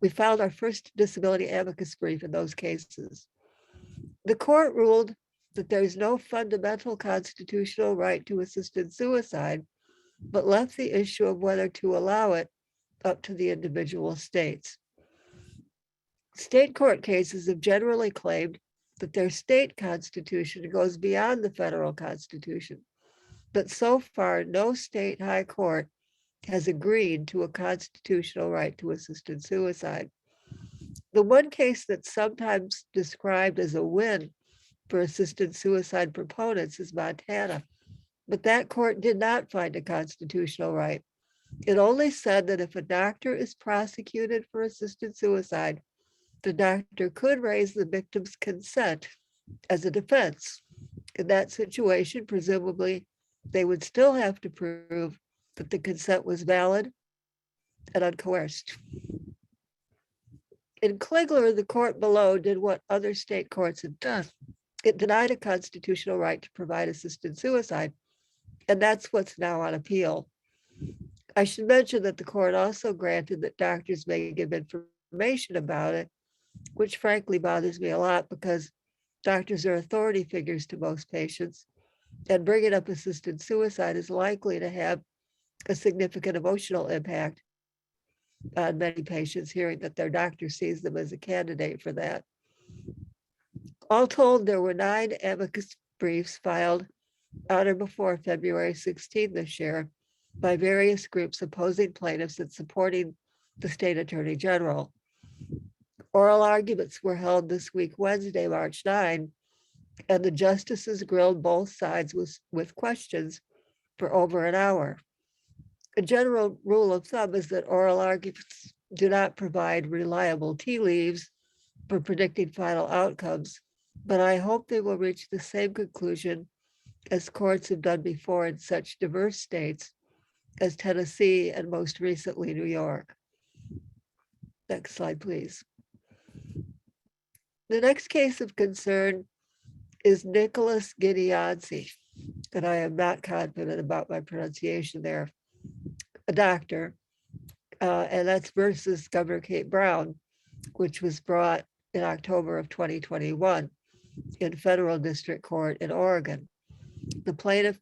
We filed our first disability amicus brief in those cases. The court ruled that there is no fundamental constitutional right to assisted suicide, but left the issue of whether to allow it up to the individual states. State court cases have generally claimed that their state constitution goes beyond the federal constitution, but so far no state high court has agreed to a constitutional right to assisted suicide. The one case that's sometimes described as a win for assisted suicide proponents is Montana, but that court did not find a constitutional right. It only said that if a doctor is prosecuted for assisted suicide, the doctor could raise the victim's consent as a defense. In that situation, presumably, they would still have to prove that the consent was valid and uncoerced. In Kligler, the court below did what other state courts have done. It denied a constitutional right to provide assisted suicide, and that's what's now on appeal. I should mention that the court also granted that doctors may give information about it, which frankly bothers me a lot because doctors are authority figures to most patients, and bringing up assisted suicide is likely to have a significant emotional impact on many patients hearing that their doctor sees them as a candidate for that. All told, there were 9 amicus briefs filed on or before February 16 this year by various groups opposing plaintiffs and supporting the state attorney general. Oral arguments were held this week, Wednesday, March 9, and the justices grilled both sides with questions for over an hour. A general rule of thumb is that oral arguments do not provide reliable tea leaves for predicting final outcomes, but I hope they will reach the same conclusion as courts have done before in such diverse states as Tennessee and most recently New York. Next slide, please. The next case of concern is Nicholas Gideonsi, and I am not confident about my pronunciation there, a doctor, and that's versus Governor Kate Brown, which was brought in October of 2021 in federal district court in Oregon. The plaintiff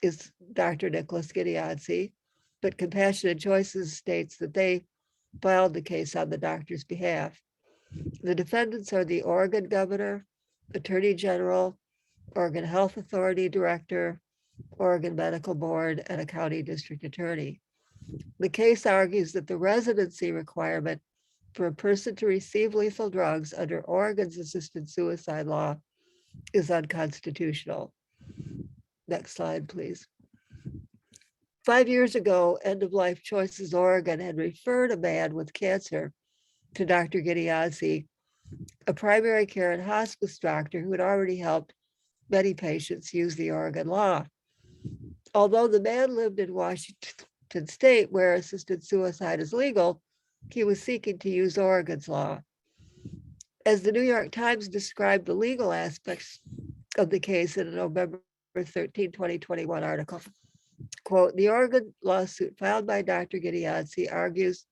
is Dr. Nicholas Gideonsi, but Compassionate Choices states that they filed the case on the doctor's behalf. The defendants are the Oregon governor, attorney general, Oregon Health Authority director, Oregon Medical Board, and a county district attorney. The case argues that the residency requirement for a person to receive lethal drugs under Oregon's assisted suicide law is unconstitutional. Next slide, please. 5 years ago, End of Life Choices Oregon had referred a man with cancer to Dr. Gideonsi, a primary care and hospice doctor who had already helped many patients use the Oregon law. Although the man lived in Washington State, where assisted suicide is legal, he was seeking to use Oregon's law. As the New York Times described the legal aspects of the case in a November 13, 2021 article, quote, the Oregon lawsuit filed by Dr. Gideonsi argues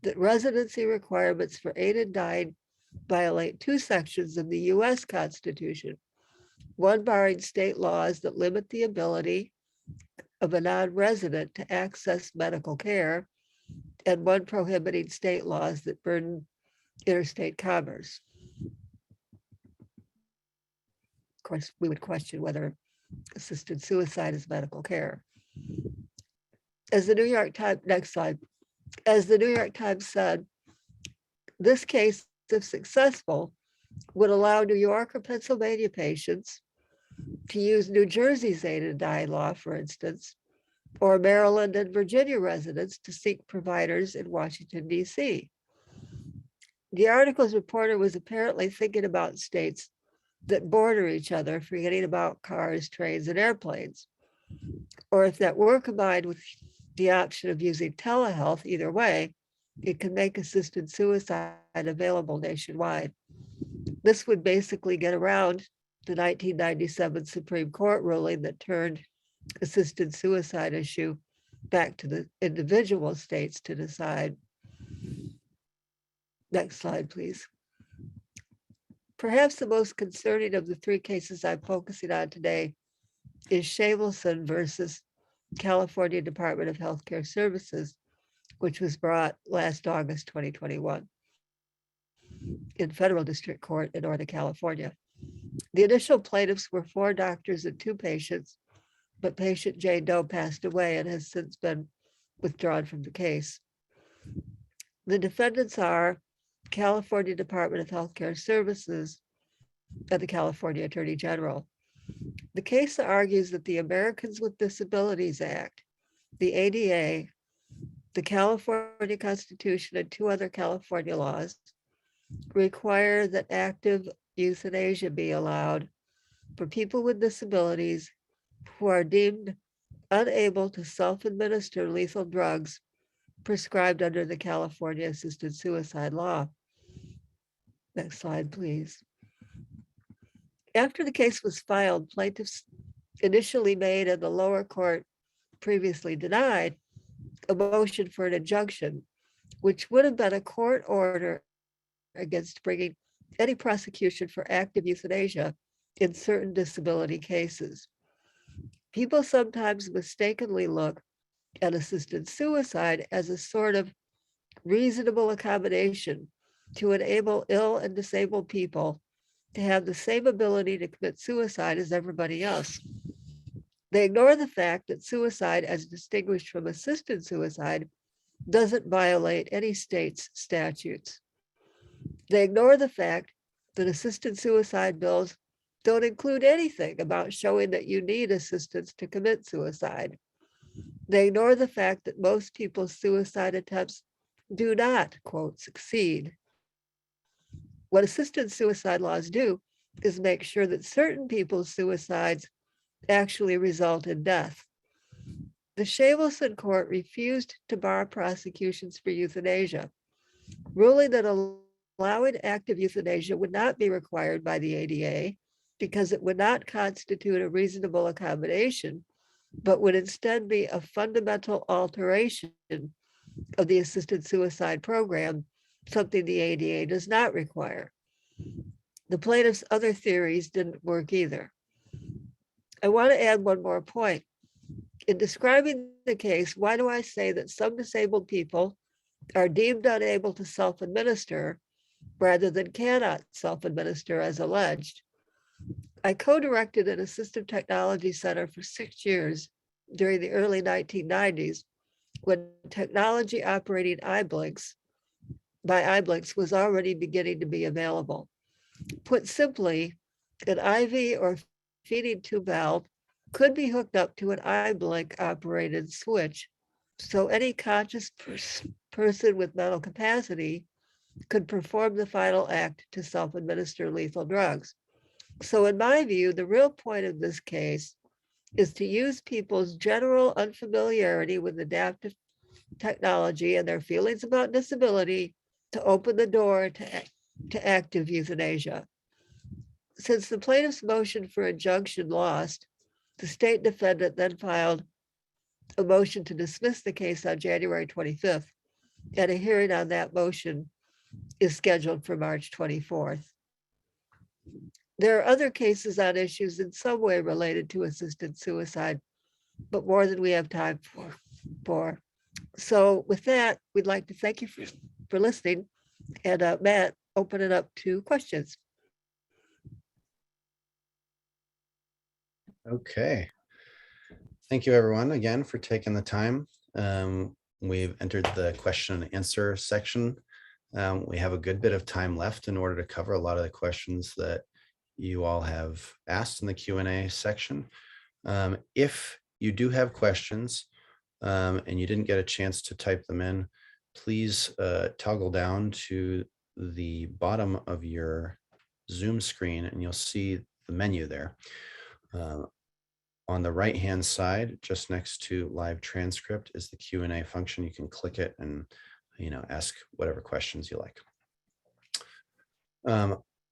that residency requirements for 8 and 9 violate 2 sections of the US Constitution, one barring state laws that limit the ability of a non-resident to access medical care, and one prohibiting state laws that burden interstate commerce. Of course, we would question whether assisted suicide is medical care. As the New York Times, next slide, as the New York Times said, this case, if successful, would allow New York or Pennsylvania patients to use New Jersey's 8 and 9 law, for instance, or Maryland and Virginia residents to seek providers in Washington, D.C. The article's reporter was apparently thinking about states that border each other, forgetting about cars, trains, and airplanes, or if that were combined with the option of using telehealth. Either way, it could make assisted suicide available nationwide. This would basically get around the 1997 Supreme Court ruling that turned assisted suicide issue back to the individual states to decide. Next slide, please. Perhaps the most concerning of the 3 cases I'm focusing on today is Shavelson versus California Department of Healthcare Services, which was brought last August 2021 in federal district court in Northern California. The initial plaintiffs were 4 doctors and 2 patients, but patient Jane Doe passed away and has since been withdrawn from the case. The defendants are California Department of Healthcare Services and the California Attorney General. The case argues that the Americans with Disabilities Act, the ADA, the California Constitution, and 2 other California laws require that active euthanasia be allowed for people with disabilities who are deemed unable to self-administer lethal drugs prescribed under the California assisted suicide law. Next slide, please. After the case was filed, plaintiffs initially made and the lower court previously denied a motion for an injunction, which would have been a court order against bringing any prosecution for active euthanasia in certain disability cases. People sometimes mistakenly look at assisted suicide as a sort of reasonable accommodation to enable ill and disabled people to have the same ability to commit suicide as everybody else. They ignore the fact that suicide, as distinguished from assisted suicide, doesn't violate any state's statutes. They ignore the fact that assisted suicide bills don't include anything about showing that you need assistance to commit suicide. They ignore the fact that most people's suicide attempts do not, quote, succeed. What assisted suicide laws do is make sure that certain people's suicides actually result in death. The Shavelson court refused to bar prosecutions for euthanasia, ruling that allowing active euthanasia would not be required by the ADA because it would not constitute a reasonable accommodation, but would instead be a fundamental alteration of the assisted suicide program, something the ADA does not require. The plaintiff's other theories didn't work either. I want to add one more point. In describing the case, why do I say that some disabled people are deemed unable to self-administer rather than cannot self-administer as alleged? I co-directed an assistive technology center for 6 years during the early 1990s when technology operating eye blinks was already beginning to be available. Put simply, an IV or feeding tube valve could be hooked up to an eye blink operated switch, so any conscious person with mental capacity could perform the final act to self-administer lethal drugs. So in my view, the real point of this case is to use people's general unfamiliarity with adaptive technology and their feelings about disability to open the door to active euthanasia. Since the plaintiff's motion for injunction lost, the state defendant then filed a motion to dismiss the case on January 25th, and a hearing on that motion is scheduled for March 24th. There are other cases on issues in some way related to assisted suicide, but more than we have time for. So with that, we'd like to thank you for listening. And Matt, open it up to questions. Okay. Thank you, everyone, again, for taking the time. We've entered the question and answer section. We have a good bit of time left in order to cover a lot of the questions that you all have asked in the Q&A section. If you do have questions and you didn't get a chance to type them in, please toggle down to the bottom of your Zoom screen and you'll see the menu there. On the right-hand side, just next to live transcript, is the Q&A function. You can click it and ask whatever questions you like.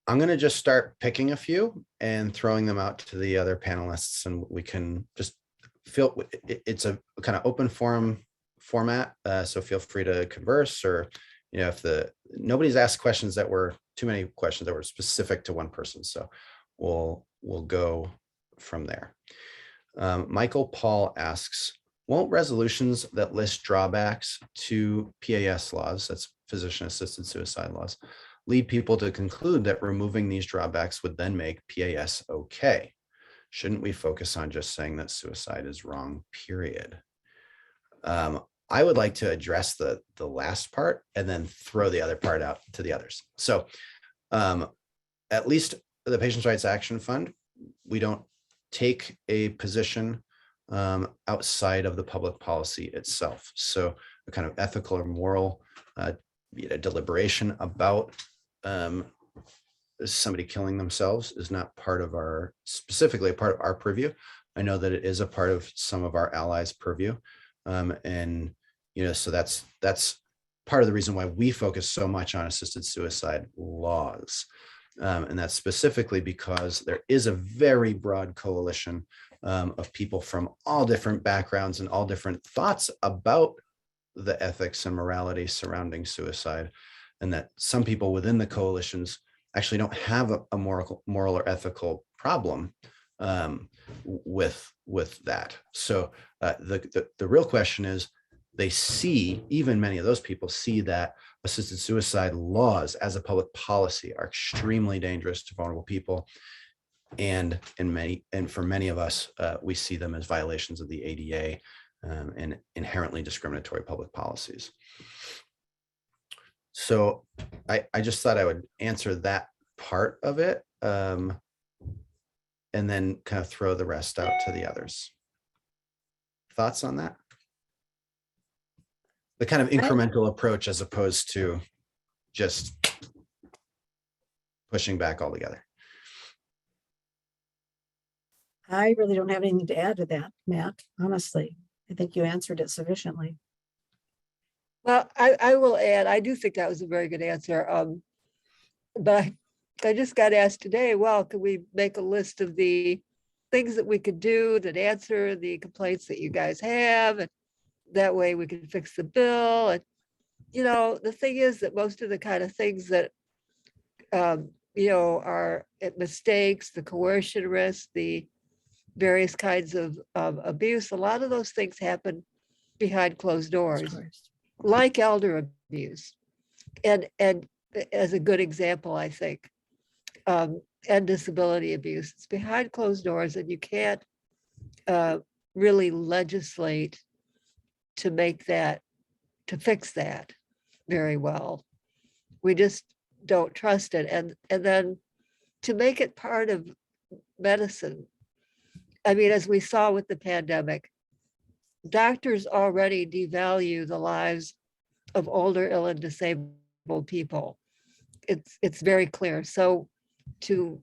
I'm going to just start picking a few and throwing them out to the other panelists, and we can just feel it's a kind of open forum format. So feel free to converse, or if nobody's asked questions that were too many questions that were specific to one person. So we'll go from there. Michael Paul asks, won't resolutions that list drawbacks to PAS laws, that's physician-assisted suicide laws, lead people to conclude that removing these drawbacks would then make PAS okay? Shouldn't we focus on just saying that suicide is wrong, period? I would like to address the last part and then throw the other part out to the others. So at least the Patients' Rights Action Fund, we don't take a position outside of the public policy itself. So a kind of ethical or moral deliberation about somebody killing themselves is not specifically a part of our purview. I know that it is a part of some of our allies' purview. So that's part of the reason why we focus so much on assisted suicide laws. And that's specifically because there is a very broad coalition of people from all different backgrounds and all different thoughts about the ethics and morality surrounding suicide, and that some people within the coalitions actually don't have a moral or ethical problem with that. So the real question is, even many of those people see that assisted suicide laws as a public policy are extremely dangerous to vulnerable people. And for many of us, we see them as violations of the ADA and inherently discriminatory public policies. So I just thought I would answer that part of it and then kind of throw the rest out to the others. Thoughts on that? The kind of incremental approach as opposed to just pushing back altogether. I really don't have anything to add to that, Matt, honestly. I think you answered it sufficiently. Well, I will add, I do think that was a very good answer. But I just got asked today, well, can we make a list of the things that we could do that answer the complaints that you guys have? And that way we can fix the bill. And, the thing is that most of the kind of things that, are mistakes, the coercion risk, the various kinds of abuse, a lot of those things happen behind closed doors, like elder abuse. And as a good example, I think, and disability abuse. It's behind closed doors, and you can't really legislate to make that, to fix that very well. We just don't trust it. And then to make it part of medicine, I mean, as we saw with the pandemic, doctors already devalue the lives of older, ill, and disabled people. It's very clear. So to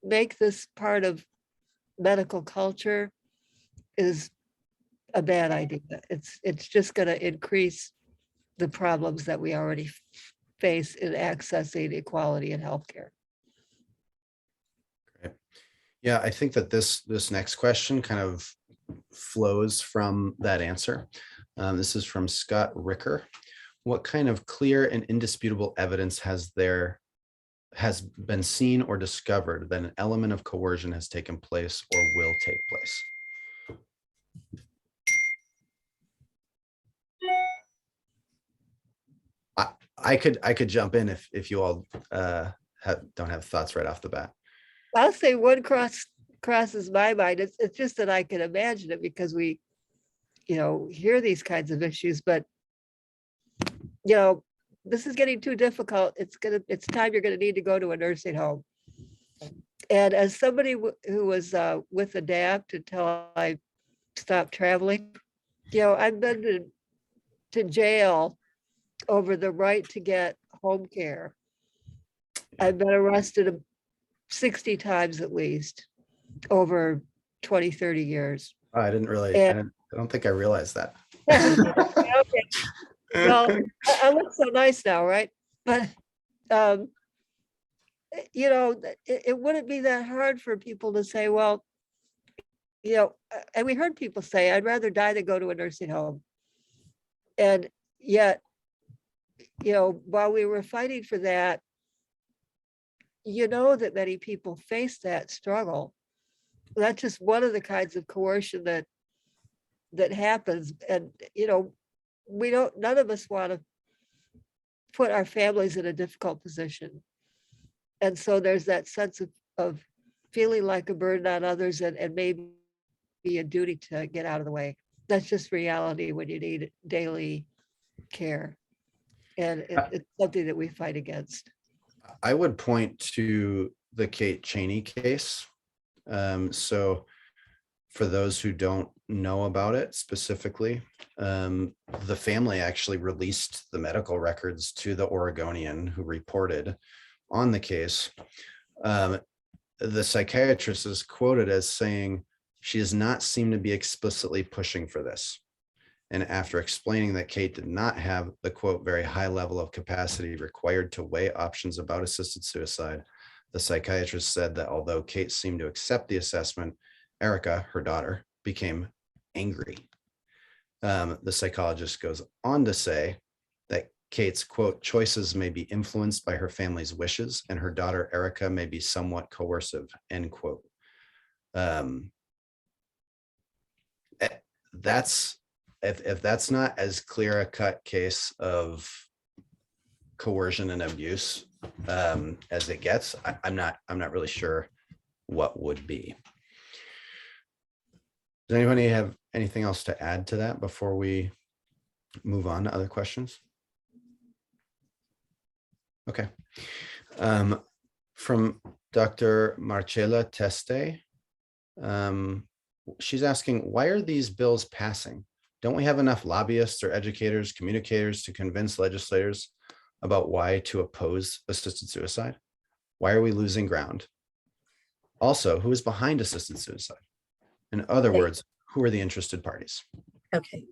make this part of medical culture is a bad idea. It's just going to increase the problems that we already face in accessing equality in healthcare. Great. Yeah, I think that this next question kind of flows from that answer. This is from Scott Ricker. What kind of clear and indisputable evidence has been seen or discovered that an element of coercion has taken place or will take place? I could jump in if you all don't have thoughts right off the bat. I'll say one crosses my mind. It's just that I can imagine it because we, hear these kinds of issues, but this is getting too difficult. It's time you're gonna need to go to a nursing home. And as somebody who was with ADAPT until I stopped traveling, I've been to jail over the right to get home care. I've been arrested 60 times at least over 20, 30 years. Oh, I don't think I realized that. Okay. Well, I look so nice now, right? But it wouldn't be that hard for people to say, well, and we heard people say, I'd rather die than go to a nursing home. And yet, while we were fighting for that, that many people face that struggle. That's just one of the kinds of coercion that happens. And, none of us want to put our families in a difficult position. And so there's that sense of feeling like a burden on others and maybe a duty to get out of the way. That's just reality when you need daily care. And it's something that we fight against. I would point to the Kate Cheney case. So for those who don't know about it specifically, the family actually released the medical records to the Oregonian who reported on the case. The psychiatrist is quoted as saying, she does not seem to be explicitly pushing for this. And after explaining that Kate did not have the quote, very high level of capacity required to weigh options about assisted suicide, the psychiatrist said that although Kate seemed to accept the assessment, Erica, her daughter, became angry. The psychologist goes on to say that Kate's quote, choices may be influenced by her family's wishes and her daughter Erica may be somewhat coercive, end quote. If that's not as clear a cut case of coercion and abuse as it gets, I'm not really sure what would be. Does anybody have anything else to add to that before we move on to other questions? Okay. From Dr. Marcella Teste, she's asking, why are these bills passing? Don't we have enough lobbyists or educators, communicators to convince legislators about why to oppose assisted suicide? Why are we losing ground? Also, who is behind assisted suicide? In other words, who are the interested parties? Okay,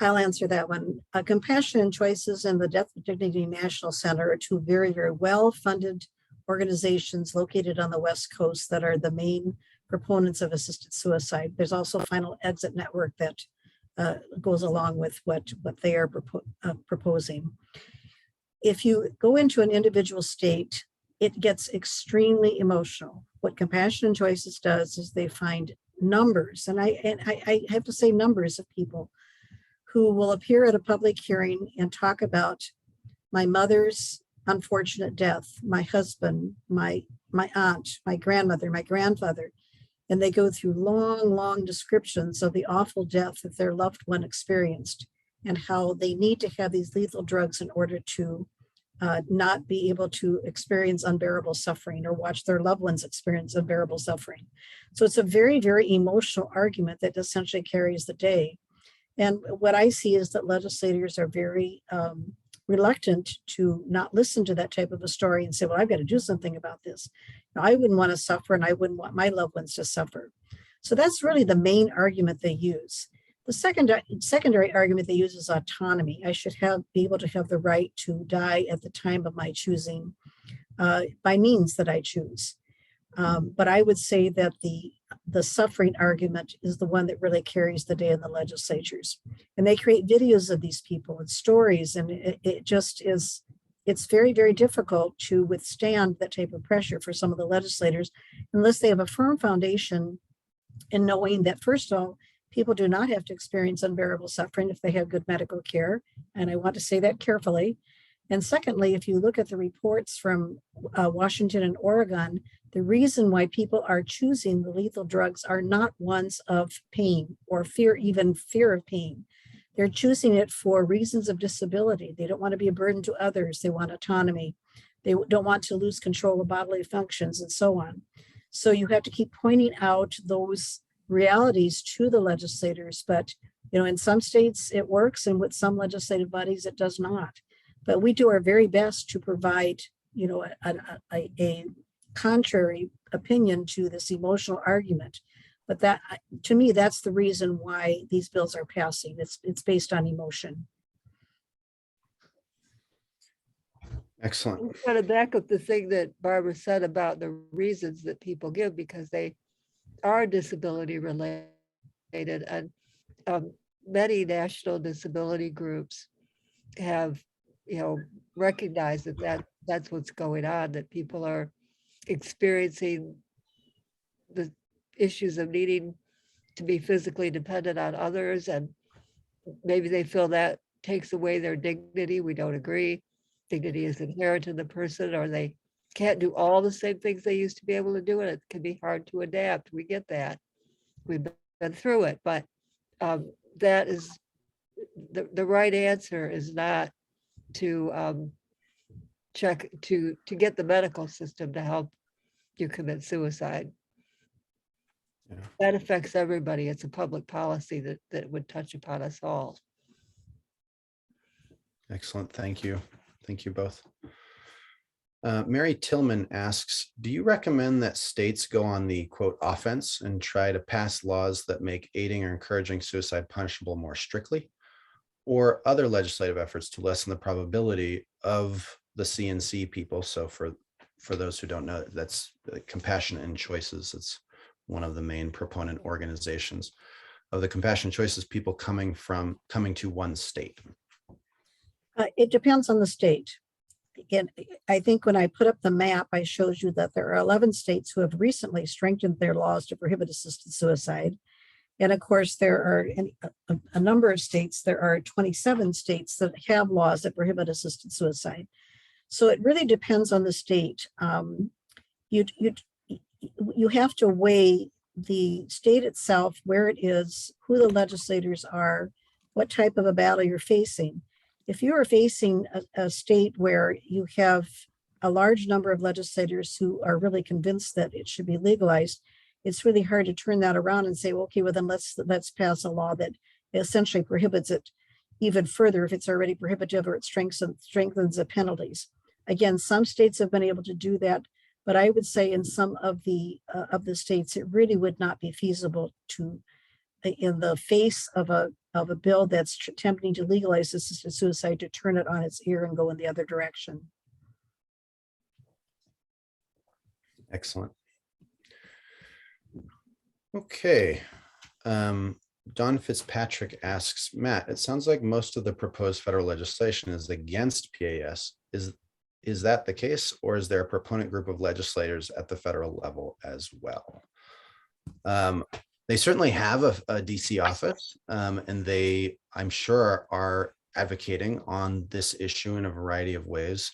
I'll answer that one. Compassion and Choices and the Death with Dignity National Center are two very, very well-funded organizations located on the West Coast that are the main proponents of assisted suicide. There's also Final Exit Network that goes along with what they are proposing. If you go into an individual state, it gets extremely emotional. What Compassion and Choices does is they find numbers, and I have to say numbers of people who will appear at a public hearing and talk about my mother's unfortunate death, my husband, my my aunt, my grandmother, my grandfather, and they go through long, long descriptions of the awful death that their loved one experienced and how they need to have these lethal drugs in order to not be able to experience unbearable suffering or watch their loved ones experience unbearable suffering. So it's a very, very emotional argument that essentially carries the day. And what I see is that legislators are very reluctant to not listen to that type of a story and say, well, I've got to do something about this. Now, I wouldn't want to suffer and I wouldn't want my loved ones to suffer. So that's really the main argument they use. The secondary argument they use is autonomy. I should be able to have the right to die at the time of my choosing by means that I choose. But I would say that the suffering argument is the one that really carries the day in the legislatures. And they create videos of these people and stories, and it just is, it's very, very difficult to withstand that type of pressure for some of the legislators, unless they have a firm foundation in knowing that, first of all, people do not have to experience unbearable suffering if they have good medical care. And I want to say that carefully. And secondly, if you look at the reports from Washington and Oregon, the reason why people are choosing the lethal drugs are not ones of pain or fear, even fear of pain. They're choosing it for reasons of disability. They don't want to be a burden to others. They want autonomy. They don't want to lose control of bodily functions and so on. So you have to keep pointing out those realities to the legislators. But, you know, in some states it works, and with some legislative bodies it does not. But we do our very best to provide, you know, a contrary opinion to this emotional argument. But that, to me, that's the reason why these bills are passing. It's based on emotion. Excellent. Kind of back up the thing that Barbara said about the reasons that people give, because they are disability related, and many national disability groups have, you know, recognized that's what's going on, that people are experiencing the issues of needing to be physically dependent on others, and maybe they feel that takes away their dignity. We don't agree. Dignity is inherent in the person, or they can't do all the same things they used to be able to do, and it can be hard to adapt. We get that. We've been through it, but that is the right answer is not to check to get the medical system to help you commit suicide. Yeah. That affects everybody. It's a public policy that would touch upon us all. Excellent. Thank you. Thank you both. Mary Tillman asks, do you recommend that states go on the quote offense and try to pass laws that make aiding or encouraging suicide punishable more strictly, or other legislative efforts to lessen the probability of the CNC people? So for those who don't know, that's Compassion in Choices. It's one of the main proponent organizations of the Compassion Choices people coming to one state. It depends on the state. Again, I think when I put up the map, I showed you that there are 11 states who have recently strengthened their laws to prohibit assisted suicide. And of course, there are a number of states, there are 27 states that have laws that prohibit assisted suicide. So it really depends on the state. You have to weigh the state itself, where it is, who the legislators are, what type of a battle you're facing. If you are facing a state where you have a large number of legislators who are really convinced that it should be legalized, it's really hard to turn that around and say, well, okay, well then let's pass a law that essentially prohibits it even further if it's already prohibitive, or it strengthens the penalties. Again, some states have been able to do that, but I would say in some of the states, it really would not be feasible to, in the face of a bill that's attempting to legalize assisted suicide, to turn it on its ear and go in the other direction. Excellent. Okay. Don Fitzpatrick asks, Matt, it sounds like most of the proposed federal legislation is against PAS. Is that the case, or is there a proponent group of legislators at the federal level as well? They certainly have a DC office, and they, I'm sure, are advocating on this issue in a variety of ways.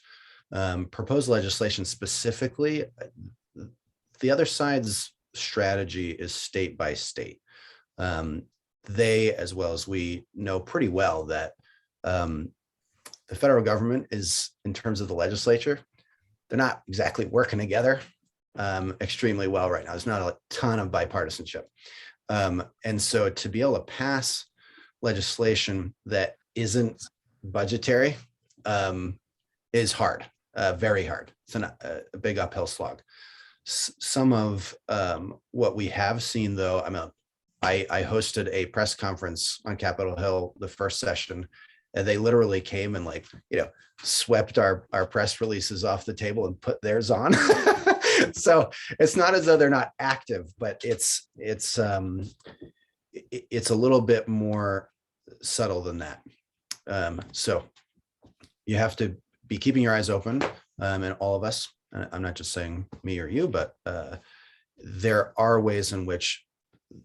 Proposed legislation specifically, the other side's strategy is state by state. They, as well as we, know pretty well that the federal government is, in terms of the legislature, they're not exactly working together extremely well right now. There's not a ton of bipartisanship. And so to be able to pass legislation that isn't budgetary is hard, very hard. It's a big uphill slog. Some of what we have seen, though, I hosted a press conference on Capitol Hill, the first session, and they literally came and swept our press releases off the table and put theirs on. So it's not as though they're not active, but it's a little bit more subtle than that. So you have to be keeping your eyes open, and all of us. I'm not just saying me or you, but there are ways in which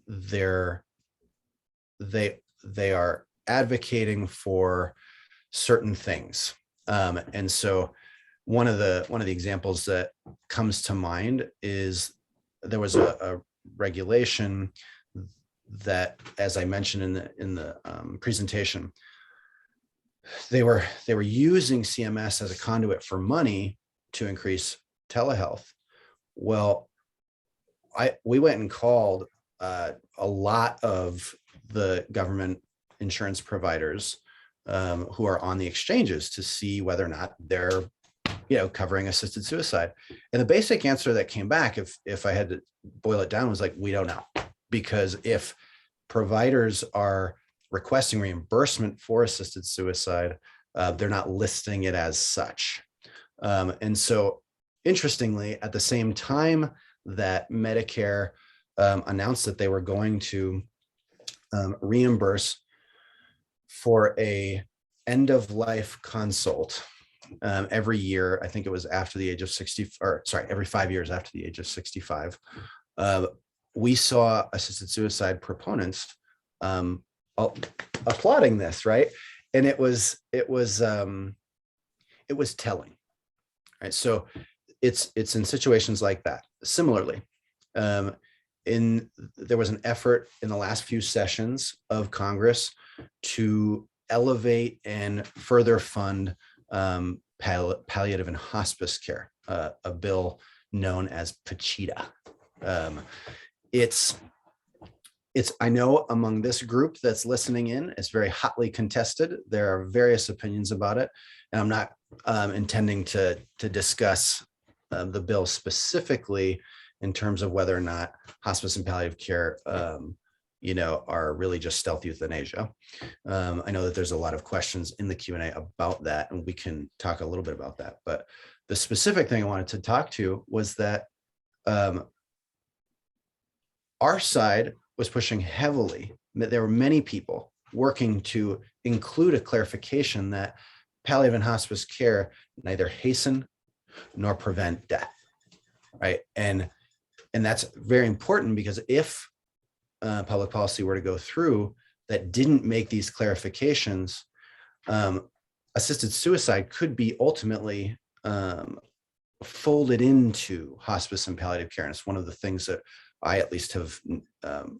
they are advocating for certain things. And so one of the examples that comes to mind is there was a regulation that, as I mentioned in the presentation, they were using CMS as a conduit for money to increase telehealth. Well, we went and called a lot of the government insurance providers who are on the exchanges to see whether or not they're covering assisted suicide. And the basic answer that came back, if I had to boil it down, was like, we don't know. Because if providers are requesting reimbursement for assisted suicide, they're not listing it as such. And so interestingly, at the same time that Medicare announced that they were going to reimburse for a end of life consult every year, I think it was after the age of 60, or sorry, every 5 years after the age of 65, we saw assisted suicide proponents applauding this, right? And it was telling, right? So it's in situations like that. Similarly, there was an effort in the last few sessions of Congress to elevate and further fund palliative and hospice care, a bill known as PACHITA. I know among this group that's listening in, it's very hotly contested. There are various opinions about it, and I'm not intending to discuss the bill specifically in terms of whether or not hospice and palliative care are really just stealth euthanasia. I know that there's a lot of questions in the Q&A about that, and we can talk a little bit about that. But the specific thing I wanted to talk to was that our side was pushing heavily. There were many people working to include a clarification that palliative and hospice care neither hasten nor prevent death, right? And that's very important, because if public policy were to go through that didn't make these clarifications, assisted suicide could be ultimately folded into hospice and palliative care. And it's one of the things that I at least have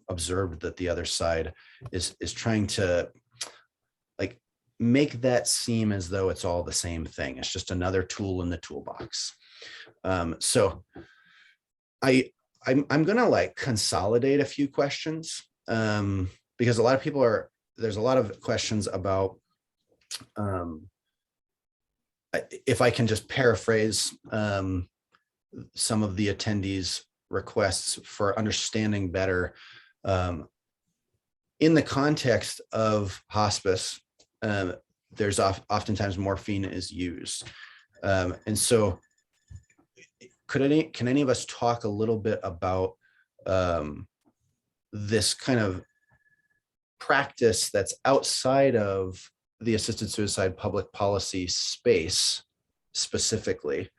observed that the other side is trying to make that seem as though it's all the same thing. It's just another tool in the toolbox. So I'm gonna consolidate a few questions because a lot of people there's a lot of questions about, if I can just paraphrase some of the attendees' requests for understanding better, in the context of hospice, there's oftentimes morphine is used. And so can any of us talk a little bit about this kind of practice that's outside of the assisted suicide public policy space specifically,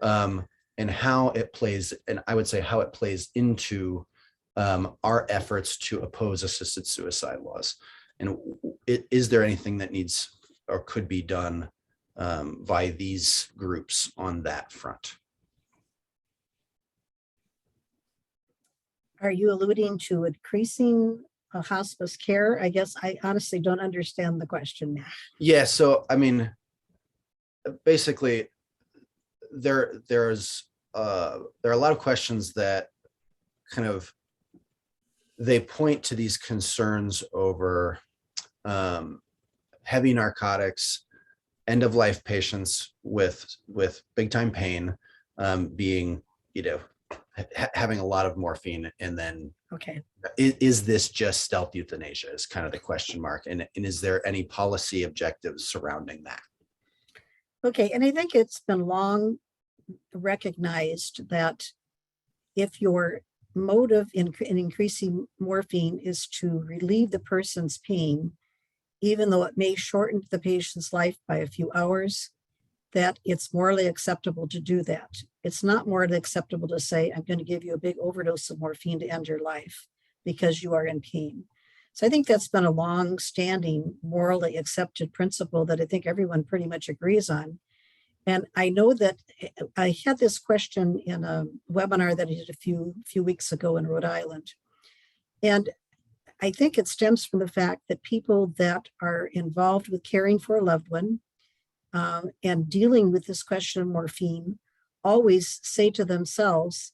and how it plays, and I would say how it plays into our efforts to oppose assisted suicide laws? And is there anything that needs or could be done by these groups on that front? Are you alluding to increasing hospice care? I guess I honestly don't understand the question now. Yeah, so I mean, basically, there are a lot of questions that kind of they point to these concerns over heavy narcotics, end of life patients with big time pain, being, having a lot of morphine, and then Okay. is this just stealth euthanasia is kind of the question mark, and is there any policy objectives surrounding that? Okay, and I think it's been long recognized that if your motive in increasing morphine is to relieve the person's pain, even though it may shorten the patient's life by a few hours, that it's morally acceptable to do that. It's not morally acceptable to say, I'm going to give you a big overdose of morphine to end your life because you are in pain. So I think that's been a long-standing, morally accepted principle that I think everyone pretty much agrees on. And I know that I had this question in a webinar that I did a few weeks ago in Rhode Island. And I think it stems from the fact that people that are involved with caring for a loved one and dealing with this question of morphine always say to themselves,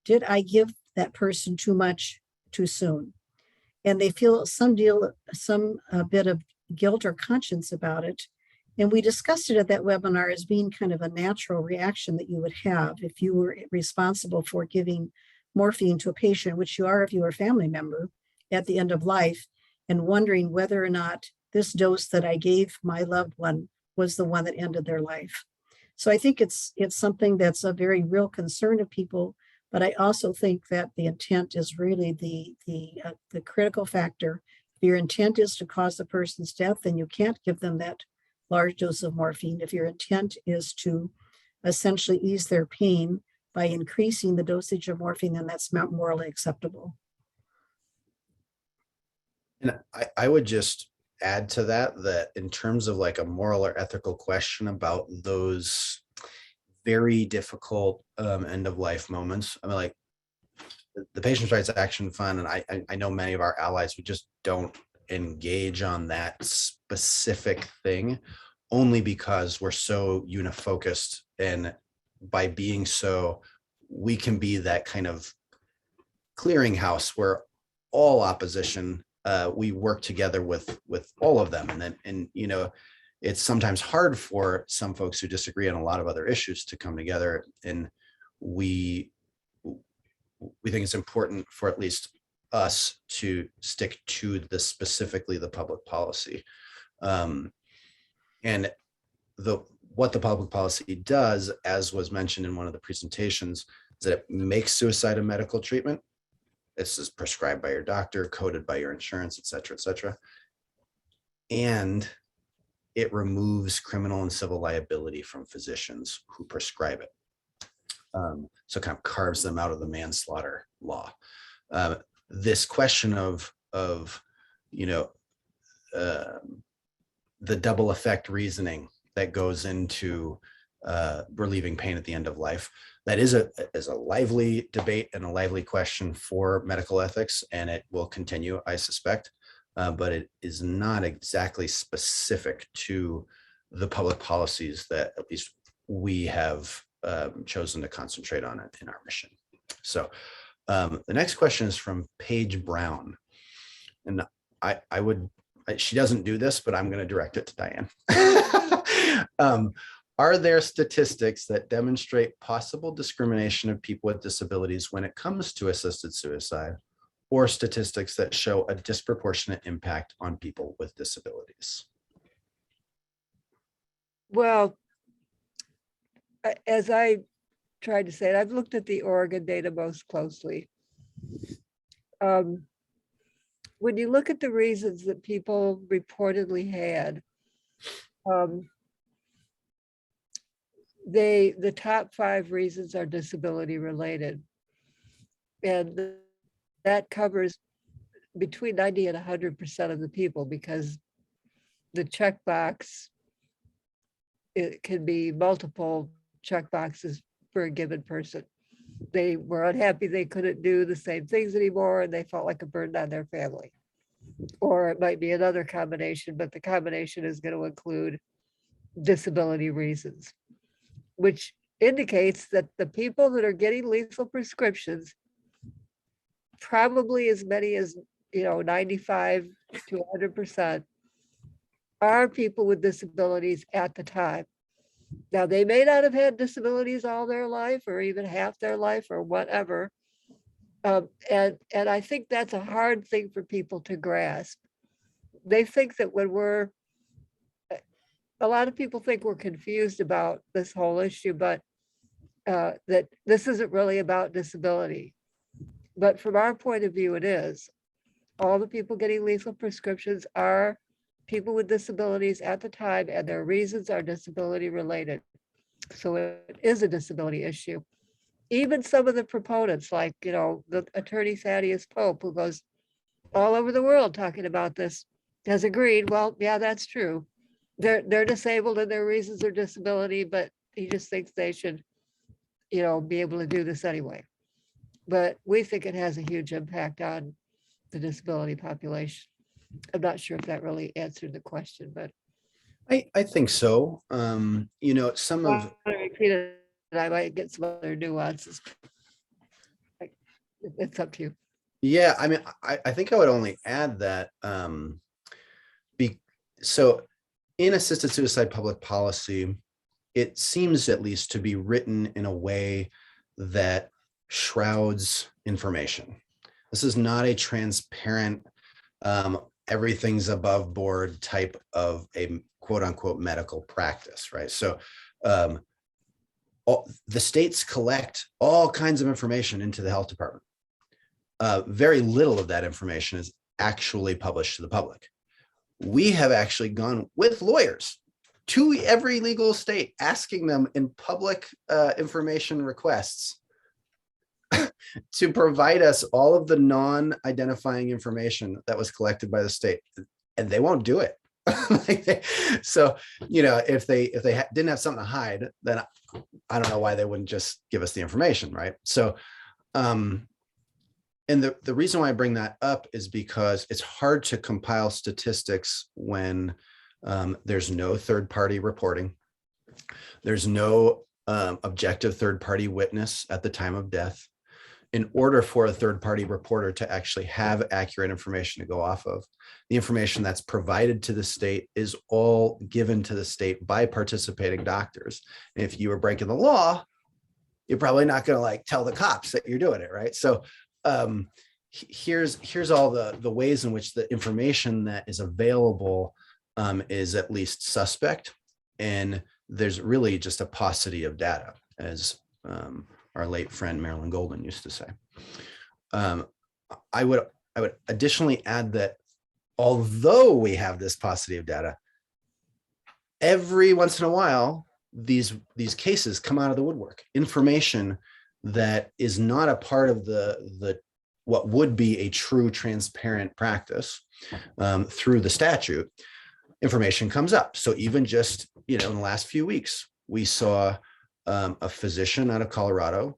did I give that person too much too soon? And they feel some bit of guilt or conscience about it. And we discussed it at that webinar as being kind of a natural reaction that you would have if you were responsible for giving morphine to a patient, which you are if you were a family member at the end of life, and wondering whether or not this dose that I gave my loved one was the one that ended their life. So I think it's something that's a very real concern of people, but I also think that the intent is really the critical factor. If your intent is to cause the person's death, then you can't give them that large dose of morphine. If your intent is to essentially ease their pain by increasing the dosage of morphine, then that's not morally acceptable. And I would just add to that in terms of like a moral or ethical question about those very difficult end of life moments, I mean, like the Patients' Rights Action Fund, and I know many of our allies, we just don't engage on that specific thing, only because we're so unifocused, and by being so, we can be that kind of clearinghouse where all opposition, we work together with all of them, and it's sometimes hard for some folks who disagree on a lot of other issues to come together, and we think it's important for at least us to stick to specifically the public policy. And what the public policy does, as was mentioned in one of the presentations, is that it makes suicide a medical treatment. This is prescribed by your doctor, coded by your insurance, et cetera, et cetera. And it removes criminal and civil liability from physicians who prescribe it. So kind of carves them out of the manslaughter law. This question of the double effect reasoning that goes into relieving pain at the end of life, that is a lively debate and a lively question for medical ethics, and it will continue, I suspect, but it is not exactly specific to the public policies that at least we have chosen to concentrate on it in our mission. So the next question is from Paige Brown, and she doesn't do this, but I'm going to direct it to Diane. Are there statistics that demonstrate possible discrimination of people with disabilities when it comes to assisted suicide, or statistics that show a disproportionate impact on people with disabilities? Well, as I tried to say, I've looked at the Oregon data most closely. When you look at the reasons that people reportedly had, the top 5 reasons are disability related. And that covers between 90 and 100% of the people, because the checkbox, it can be multiple checkboxes for a given person. they were unhappy they couldn't do the same things anymore and they felt like a burden on their family. Or it might be another combination, but the combination is going to include disability reasons, which indicates that the people that are getting lethal prescriptions, probably as many as 95 to 100%, are people with disabilities at the time. Now, they may not have had disabilities all their life or even half their life or whatever. And I think that's a hard thing for people to grasp. They think that a lot of people think we're confused about this whole issue, but that this isn't really about disability. But from our point of view, it is. All the people getting lethal prescriptions are people with disabilities at the time, and their reasons are disability related. So it is a disability issue. Even some of the proponents, like, the attorney Thaddeus Pope, who goes all over the world talking about this, has agreed, well, yeah, that's true. They're disabled and their reasons are disability, but he just thinks they should, be able to do this anyway. But we think it has a huge impact on the disability population. I'm not sure if that really answered the question, but I think so. Some of I repeat it, I might get some other nuances. It's up to you. Yeah, I mean, I think I would only add that so in assisted suicide public policy, it seems at least to be written in a way that shrouds information. This is not a transparent, everything's above board type of a quote unquote medical practice, right? So the states collect all kinds of information into the health department. Very little of that information is actually published to the public. We have actually gone with lawyers to every legal state, asking them in public information requests to provide us all of the non-identifying information that was collected by the state, and they won't do it. So, if they didn't have something to hide, then I don't know why they wouldn't just give us the information, right? So, and the reason why I bring that up is because it's hard to compile statistics when there's no third-party reporting. There's no objective third-party witness at the time of death. In order for a third-party reporter to actually have accurate information to go off of, the information that's provided to the state is all given to the state by participating doctors. And if you were breaking the law, you're probably not going to tell the cops that you're doing it, right? So here's all the ways in which the information that is available is at least suspect, and there's really just a paucity of data, as our late friend Marilyn Golden used to say. I would additionally add that although we have this paucity of data, every once in a while these cases come out of the woodwork. Information that is not a part of the what would be a true transparent practice through the statute, information comes up. So even just in the last few weeks, we saw a physician out of Colorado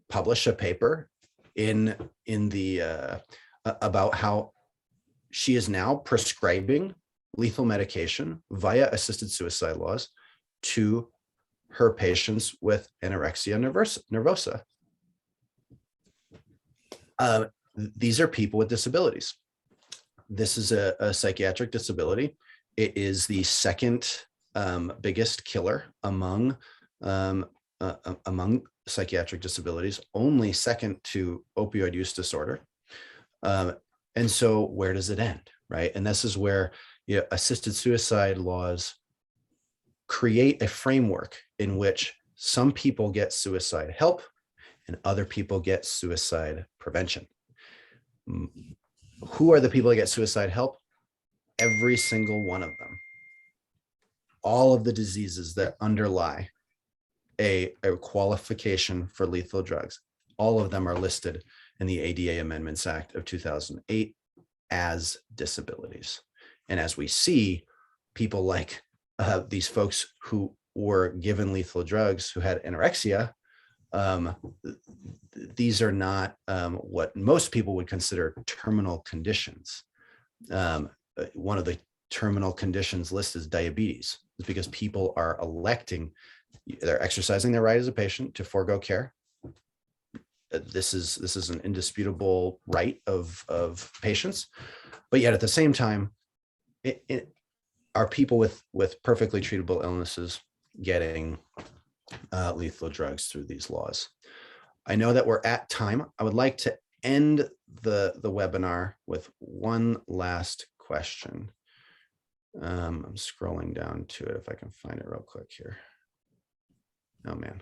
publish a paper in the about how she is now prescribing lethal medication via assisted suicide laws to her patients with anorexia nervosa. These are people with disabilities. This is a psychiatric disability. It is the second biggest killer among psychiatric disabilities, only second to opioid use disorder. And so where does it end, right? And this is where assisted suicide laws create a framework in which some people get suicide help and other people get suicide prevention. Who are the people that get suicide help? Every single one of them. All of the diseases that underlie a qualification for lethal drugs, all of them are listed in the ADA Amendments Act of 2008 as disabilities. And as we see, people like these folks who were given lethal drugs who had anorexia these are not what most people would consider terminal conditions. One of the terminal conditions list is diabetes. It's because people are electing, they're exercising their right as a patient to forego care. This is an indisputable right of patients, but yet at the same time, are people with perfectly treatable illnesses getting lethal drugs through these laws? I know that we're at time. I would like to end the webinar with one last question. I'm scrolling down to it if I can find it real quick here. Oh man.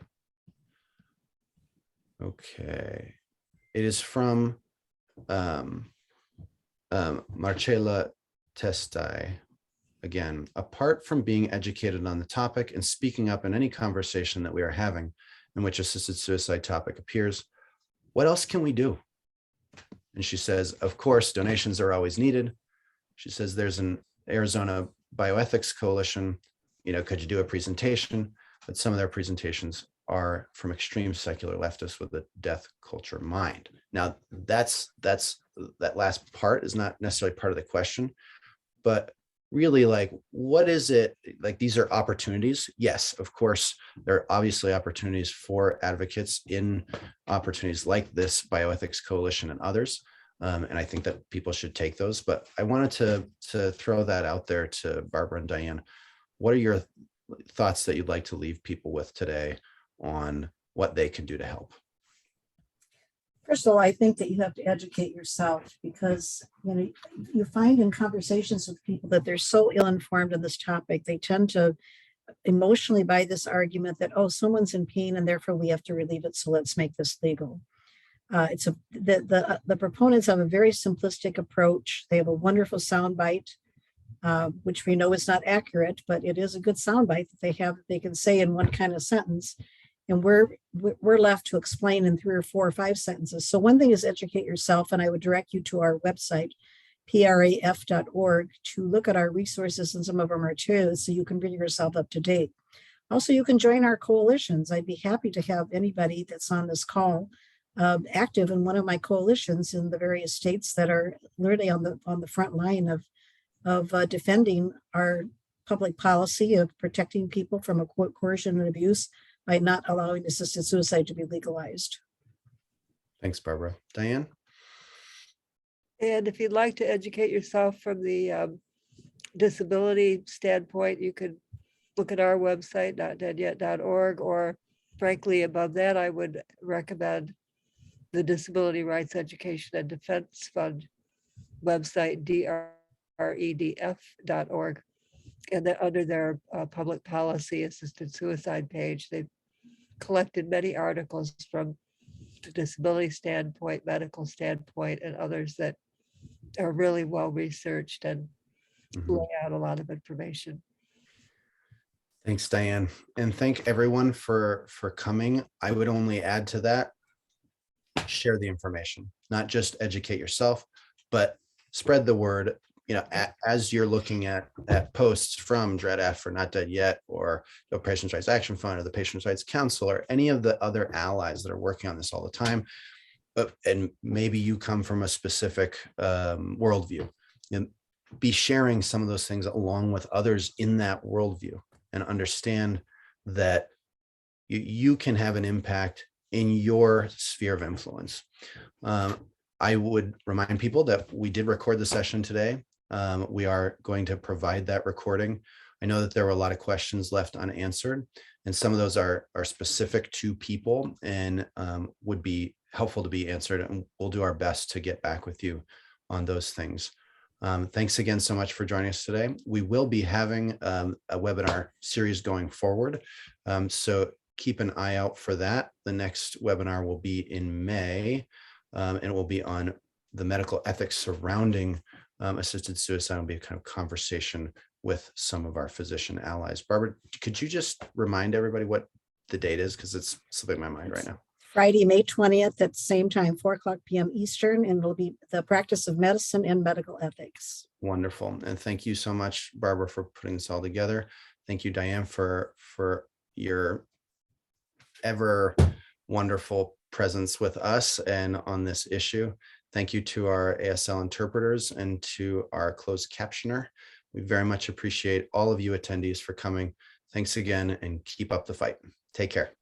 Okay. It is from Marcella Testai. Again, apart from being educated on the topic and speaking up in any conversation that we are having in which assisted suicide topic appears, what else can we do? And she says, of course, donations are always needed. She says there's an Arizona Bioethics Coalition, could you do a presentation? But some of their presentations are from extreme secular leftists with a death culture mind. Now, that last part is not necessarily part of the question, but really, like, what is it? Like, these are opportunities. Yes, of course, there are obviously opportunities for advocates in opportunities like this Bioethics Coalition and others. And I think that people should take those. But I wanted to throw that out there to Barbara and Diane. What are your thoughts that you'd like to leave people with today on what they can do to help? First of all, I think that you have to educate yourself, because you find in conversations with people that they're so ill-informed on this topic. They tend to emotionally buy this argument that, oh, someone's in pain and therefore we have to relieve it, so let's make this legal. The proponents have a very simplistic approach. They have a wonderful soundbite, which we know is not accurate, but it is a good soundbite that they can say in one kind of sentence. And we're left to explain in 3 or 4 or 5 sentences. So one thing is educate yourself, and I would direct you to our website, praf.org, to look at our resources and some of our materials so you can bring yourself up to date. Also, you can join our coalitions. I'd be happy to have anybody that's on this call active in one of my coalitions in the various states that are literally on the front line of defending our public policy of protecting people from coercion and abuse by not allowing assisted suicide to be legalized. Thanks, Barbara. Diane? And if you'd like to educate yourself from the disability standpoint, you could look at our website, notdeadyet.org, or frankly, above that, I would recommend the Disability Rights Education and Defense Fund website, dredf.org. And then under their public policy assisted suicide page, they've collected many articles from the disability standpoint, medical standpoint, and others that are really well researched and lay out a lot of information. Thanks, Diane. And thank everyone for coming. I would only add to that, share the information, not just educate yourself, but spread the word. As you're looking at posts from DREDF for Not Dead Yet, or the Patients' Rights Action Fund, or the Patients' Rights Council, or any of the other allies that are working on this all the time, and maybe you come from a specific worldview, and be sharing some of those things along with others in that worldview, and understand that you can have an impact in your sphere of influence. I would remind people that we did record the session today. We are going to provide that recording. I know that there were a lot of questions left unanswered, and some of those are specific to people and would be helpful to be answered, and we'll do our best to get back with you on those things. Thanks again so much for joining us today. We will be having a webinar series going forward, so keep an eye out for that. The next webinar will be in May, and it will be on the medical ethics surrounding assisted suicide. Will be a kind of conversation with some of our physician allies. Barbara, could you just remind everybody what the date is, because it's slipping my mind right now? Friday, May 20th at the same time, 4:00 p.m. Eastern, and it'll be the practice of medicine and medical ethics. Wonderful. And thank you so much, Barbara, for putting this all together. Thank you, Diane, for your ever wonderful presence with us and on this issue. Thank you to our ASL interpreters and to our closed captioner. We very much appreciate all of you attendees for coming. Thanks again and keep up the fight. Take care.